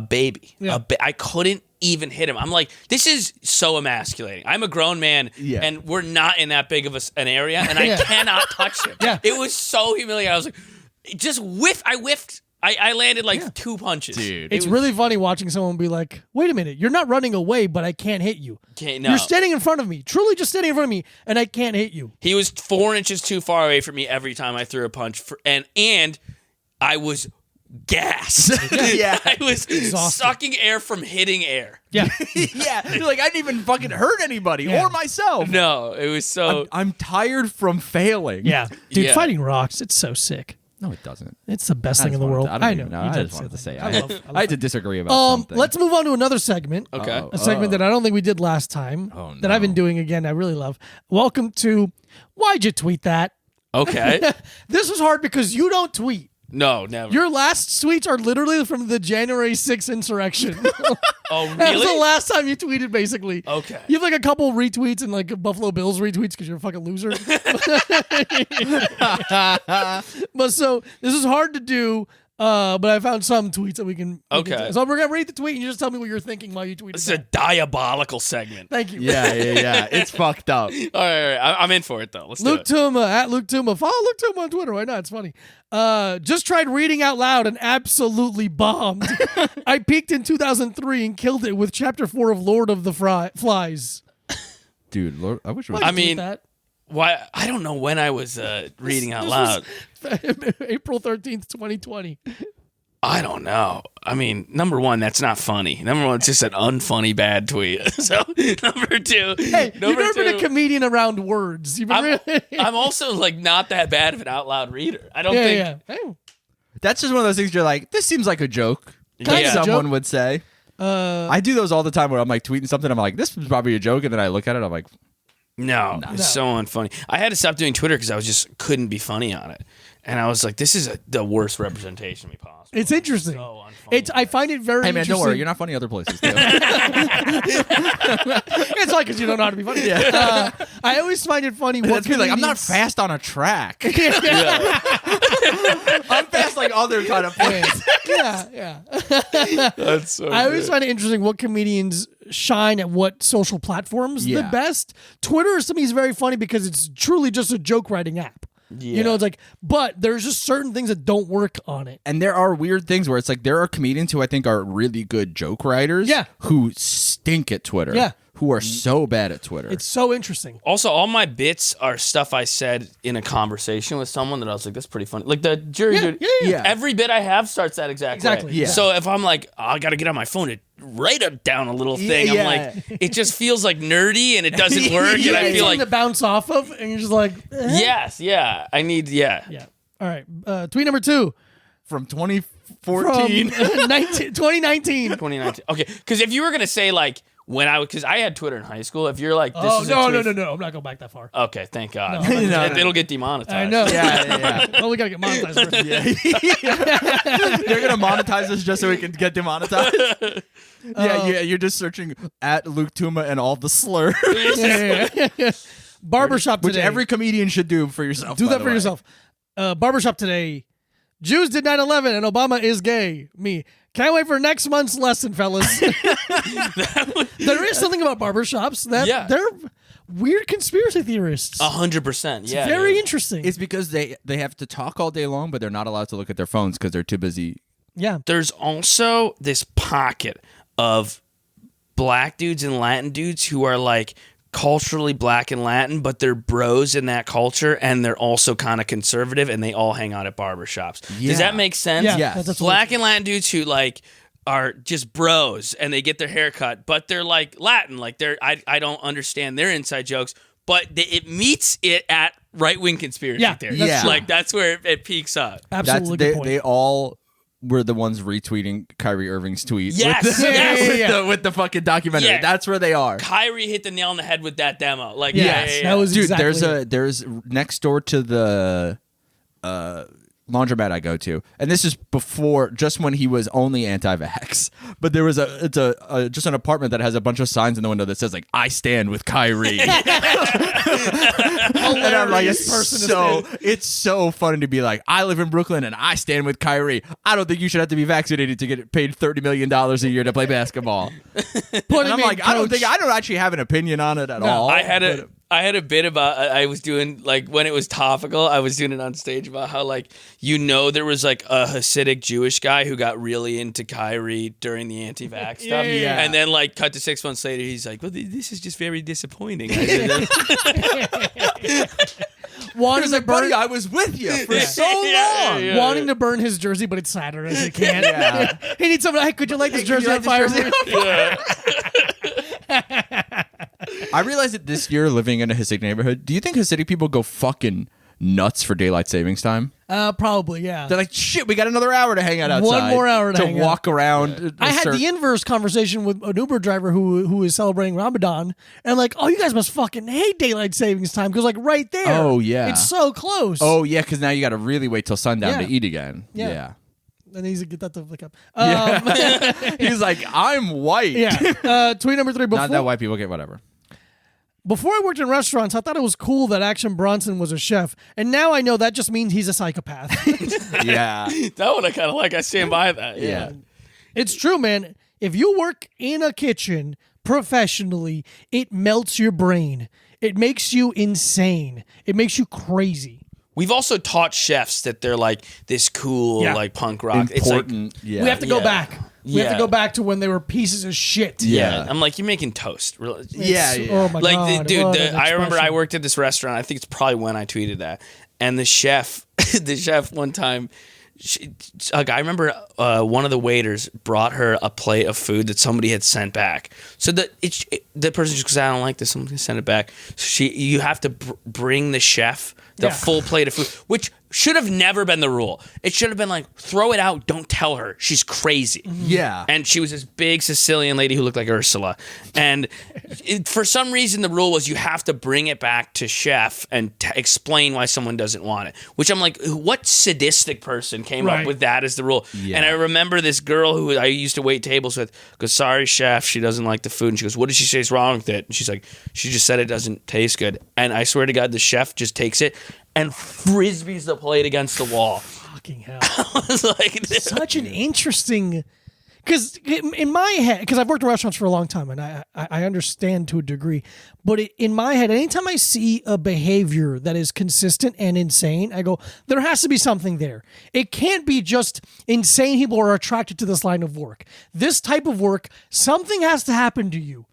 baby. Yeah. I couldn't even hit him. I'm like, this is so emasculating. I'm a grown man, and we're not in that big of an area, and I cannot touch him. Yeah. It was so humiliating. I was like, just whiff. I whiffed. I landed like 2 punches. Dude. It's really funny watching someone be like, wait a minute, you're not running away, but I can't hit you. No. You're standing in front of me, truly just standing in front of me, and I can't hit you. He was 4 inches too far away from me every time I threw a punch, and I was gassed. Yeah. I was Exhausted. sucking air from hitting air. Yeah. Yeah, you're like, I didn't even fucking hurt anybody or myself. No, it was so. I'm tired from failing. Yeah. Dude, Yeah. fighting rocks, it's so sick. No, it doesn't. It's the best thing in the world. I know. I You just wanted to say. I love I had to disagree about something. Let's move on to another segment. Okay. Uh-oh. A segment that I don't think we did last time. Oh, That I've been no. doing again. I really love. Welcome to Why'd You Tweet That? Okay. This was hard because you don't tweet. No, never. Your last tweets are literally from the January 6th insurrection. Oh, That was the really? last time you tweeted, basically. Okay. You have like a couple retweets and like Buffalo Bills retweets because you're a fucking loser. But so this is hard to do, but I found some tweets that we can. Okay. So we're going to read the tweet and you just tell me what you're thinking while you tweet This it. is a diabolical segment. Thank you. yeah. It's fucked up. All right. I'm in for it, though. Let's do Luke it. Touma, at Luke Touma. Follow Luke Touma on Twitter. Why not? It's funny. Just tried reading out loud and absolutely bombed. I peaked in 2003 and killed it with Chapter 4 of Lord of the Flies. Dude, Lord, I wish it was. Why'd I you tweet mean, that? Why? I don't know when I was reading out This loud. was April 13th, 2020. I don't know. I mean, number one, that's not funny. Number one, it's just an unfunny bad tweet. So, number two, Hey, you've number never been two, a comedian around words. You've been I'm also like not that bad of an out loud reader. I don't yeah, think. yeah. Hey, That's just one of those things you're like, this seems like a joke. Kinda Yeah. Someone joke. would say. I do those all the time where I'm like tweeting something. I'm like, this is probably a joke. And then I look at it. I'm like, No, it's so unfunny. I had to stop doing Twitter because I was just couldn't be funny on it, and I was like, "This is the worst representation we possible." it's interesting. So unfunny. I find it very hey man, interesting. don't worry. You're not funny other places too. It's like because you don't know how to be funny. I always find it funny. That's me like, I'm not fast on a track. I'm fast like other kind of places. Yeah. That's so. I always find it interesting what comedians shine at what social platforms the Yeah. best. Twitter to me is very funny because it's truly just a joke writing app. Yeah. You know, it's like, but there's just certain things that don't work on it. And there are weird things where it's like there are comedians who I think are really good joke writers. Yeah. Who stink at Twitter. Yeah. Who are so bad at Twitter. It's so interesting. Also, all my bits are stuff I said in a conversation with someone that I was like, "That's pretty funny." Like the jury dude. yeah. Every bit I have starts that exact Exactly, way. yeah. So if I'm like, oh, I got to get on my phone to write down a little thing, Yeah. I'm like, it just feels like nerdy and it doesn't work, and Yeah, I It's feel something like, to bounce off of, and you're just like, yes, yeah, I need, yeah. yeah. All right. Tweet number 2 From from 2014. 2019. 2019. Okay, because if you were gonna say like when because I had Twitter in high school. If you're like, this Oh, is no. a tweet I'm not going back that far. Okay, thank God. No, no. It'll get demonetized. I know. yeah. Well, we got to get monetized first. They're gonna monetize us just so we can get demonetized. Yeah, you're just searching at Luke Touma and all the slurs, Yeah. Barbershop which today. every comedian should do for yourself. Do by that the for way. yourself. Barbershop today. Jews did 9/11 and Obama is gay. Me. Can't wait for next month's lesson, fellas. There is something about barbershops that they're weird conspiracy theorists. 100%. Yeah. Very dude. interesting. It's because they have to talk all day long, but they're not allowed to look at their phones because they're too busy. Yeah. There's also this pocket of black dudes and Latin dudes who are like culturally black and Latin, but they're bros in that culture, and they're also kind of conservative, and they all hang out at barbershops. Does that make sense? Yeah, that's Black and Latin dudes who like are just bros, and they get their hair cut, but they're like Latin, like I don't understand their inside jokes, but it meets it at right-wing conspiracy theory. Yeah. Like that's where it peaks up. Absolutely. Good point. They all were the ones retweeting Kyrie Irving's tweet. Yes, With the fucking documentary. Yeah. That's where they are. Kyrie hit the nail on the head with that demo. Like, that was Dude, exactly there's next door to the laundromat I go to, and this is before, just when he was only anti-vax. But there was just an apartment that has a bunch of signs in the window that says like "I stand with Kyrie." And I'm like, it's so funny to be like, I live in Brooklyn and I stand with Kyrie. I don't think you should have to be vaccinated to get paid $30 million a year to play basketball. And I'm like, I don't actually have an opinion on it at all. I had a bit about, I was doing, like, when it was topical, I was doing it on stage about how, like, there was, like, a Hasidic Jewish guy who got really into Kyrie during the anti-vax stuff. Yeah. And then, like, cut to 6 months later, he's like, well, this is just very disappointing. Wanting to burn, I was with you for so long. wanting to burn his jersey, but it's sadder as it can. He needs someone. Hey, could you light this jersey on fire? I realized that this year, living in a Hasidic neighborhood, do you think Hasidic people go fucking nuts for daylight savings time? Probably, yeah. They're like, shit, we got another hour to hang out outside. One more hour to hang out. walk around. I had the inverse conversation with an Uber driver who is celebrating Ramadan, and like, oh, you guys must fucking hate daylight savings time because like right there, Oh, yeah. it's so close. Oh, yeah, because now you got to really wait till sundown Yeah. to eat again. Yeah. And he's like, get that the fuck up. He's like, I'm white. Tweet number 3. Not that white people get whatever. Before I worked in restaurants, I thought it was cool that Action Bronson was a chef, and now I know that just means he's a psychopath. Yeah. That one I kind of like. I stand by that. Yeah. It's true, man. If you work in a kitchen professionally, it melts your brain. It makes you insane. It makes you crazy. We've also taught chefs that they're like this cool, like punk rock. Important. It's like, Yeah. We have to go back. We have to Yeah. go back to when they were pieces of shit. Yeah. I'm like, you're making toast. Yeah. Oh my Like, god, dude, what an I remember I expression. worked at this restaurant. I think it's probably when I tweeted that. And the chef, one time, I remember one of the waiters brought her a plate of food that somebody had sent back. So the person just goes, I don't like this. I'm going to send it back. So you have to bring the chef the full plate of food, which should have never been the rule. It should have been like, throw it out. Don't tell her. She's crazy. Yeah. And she was this big Sicilian lady who looked like Ursula. And for some reason, the rule was you have to bring it back to chef and explain why someone doesn't want it. Which I'm like, what sadistic person came up with that as the rule? Yeah. And I remember this girl who I used to wait tables with goes, sorry, chef, she doesn't like the food. And she goes, what did she say is wrong with it? And she's like, she just said it doesn't taste good. And I swear to God, the chef just takes it and frisbees the plate against the wall. Fucking hell. I was like, Such an interesting... Because in my head, because I've worked in restaurants for a long time, and I understand to a degree, but in my head, anytime I see a behavior that is consistent and insane, I go, there has to be something there. It can't be just insane people are attracted to this line of work. This type of work, something has to happen to you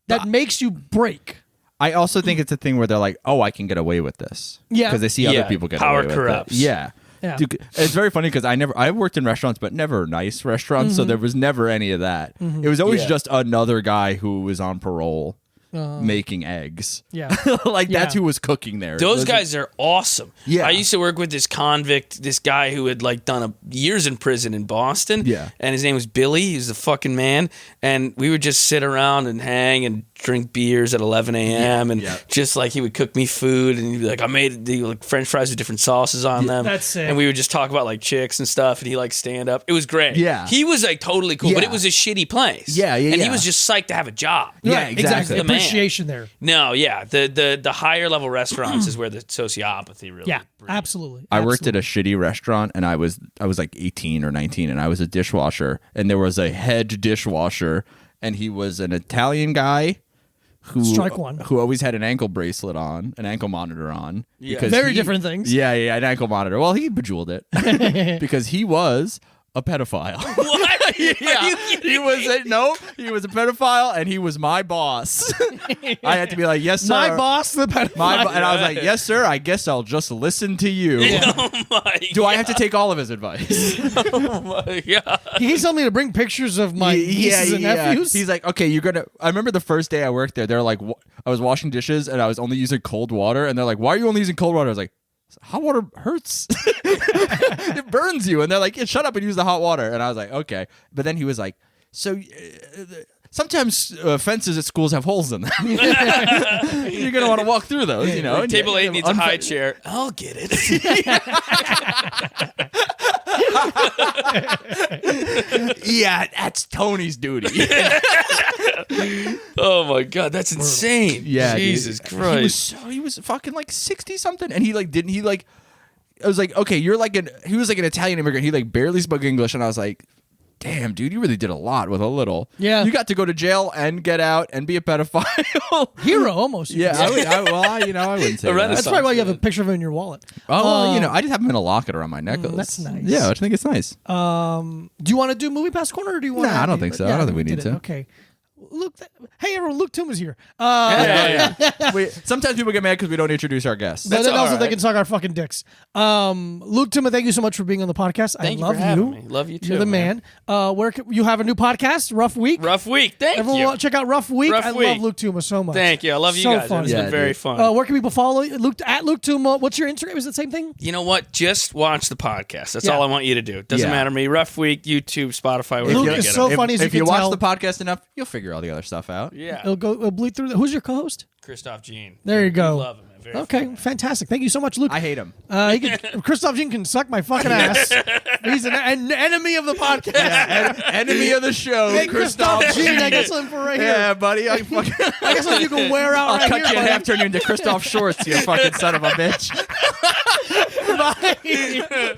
that makes you break. I also think it's a thing where they're like, oh, I can get away with this. Yeah. Because they see other people get Power away with corrupts. it. Yeah. Yeah. Dude, it's very funny because I worked in restaurants, but never nice restaurants, so there was never any of that. It was always just another guy who was on parole making eggs. Yeah. Like that's Yeah. who was cooking there. those guys are awesome. Yeah. I used to work with this convict, this guy who had like done years in prison in Boston. Yeah. And his name was Billy. He was the fucking man. And we would just sit around and hang and drink beers at 11 a.m. and just like he would cook me food and he'd be like, I made like French fries with different sauces on them. That's sick. And we would just talk about like chicks and stuff and he like stand up. It was great. Yeah. He was like totally cool, but Yeah. it was a shitty place. Yeah, And he yeah. was just psyched to have a job. Yeah, Right, exactly. The man. Appreciation there. No, yeah. The higher level restaurants is where the sociopathy really Yeah, breeds. absolutely. I worked at a shitty restaurant and I was like 18 or 19 and I was a dishwasher and there was a head dishwasher and he was an Italian guy Strike one. who always had an ankle bracelet on, an ankle monitor on. Yeah. because Very different things. Yeah, an ankle monitor. Well, he bejeweled it because he was a pedophile. What? Yeah, he was a pedophile, and he was my boss. I had to be like, yes, sir. My boss, the pedophile. And I was like, yes, sir. I guess I'll just listen to you. Oh my Do I have to take all of his advice? Oh my god. He's told me to bring pictures of my nieces and nephews. He's like, okay, you're gonna. I remember the first day I worked there. They're like, I was washing dishes and I was only using cold water, and they're like, why are you only using cold water? I was like, hot water hurts. It burns you. And they're like, yeah, shut up and use the hot water. And I was like, okay. But then he was like, so sometimes fences at schools have holes in them. You're going to want to walk through those, you know. Table 8 needs a high chair. I'll get it. Yeah, that's Tony's duty. Oh my god, that's insane. Yeah, Jesus dude. Christ. He was fucking like 60 something, and he like didn't he like. I was like, okay, you're like he was like an Italian immigrant. He like barely spoke English, and I was like, damn, dude, you really did a lot with a little. Yeah. You got to go to jail and get out and be a pedophile. Hero, almost. Yeah, I wouldn't say Renaissance. That's probably why you have a picture of him in your wallet. Oh, well, I just have him in a locket around my necklace. That's nice. Yeah, I think it's nice. Do you want to do Movie Pass Corner, or do you want? Nah, I don't think so. I don't think we need to. Okay. Luke, hey everyone, Luke Tooma's here. Yeah. Sometimes people get mad because we don't introduce our guests. But then all also they right. can suck our fucking dicks. Luke Touma, thank you so much for being on the podcast. Thank I you love for having me. Love you too. You're the man. You have a new podcast, Rough Week. Rough week. Thank Everyone you. check out Rough Week. Rough I Week. love Luke Touma so much. Thank you. I love you So guys. fun. It's Yeah, been very dude. fun. Where can people follow you? Luke Touma? What's your Instagram? Is it the same thing? You know what? Just watch the podcast. That's Yeah. all I want you to do. Doesn't Yeah. matter to me. Rough Week, YouTube, Spotify, wherever Luke you is get so them. funny as If you you can watch tell. the podcast enough, you'll figure all the other stuff out. Yeah. It'll bleed through. Who's your co-host? Christoph Jean. There you go. Love him, man. Very Okay, funny. fantastic. Thank you so much, Luke. I hate him. Christoph Jean can suck my fucking ass. He's an enemy of the podcast. Enemy of the show, Hey, Christoph Jean, I guess I'm for right here. Yeah, buddy. I guess what you can wear out I'll right cut here, you in buddy. half, turn you into Christoph Shorts, you fucking son of a bitch. Bye.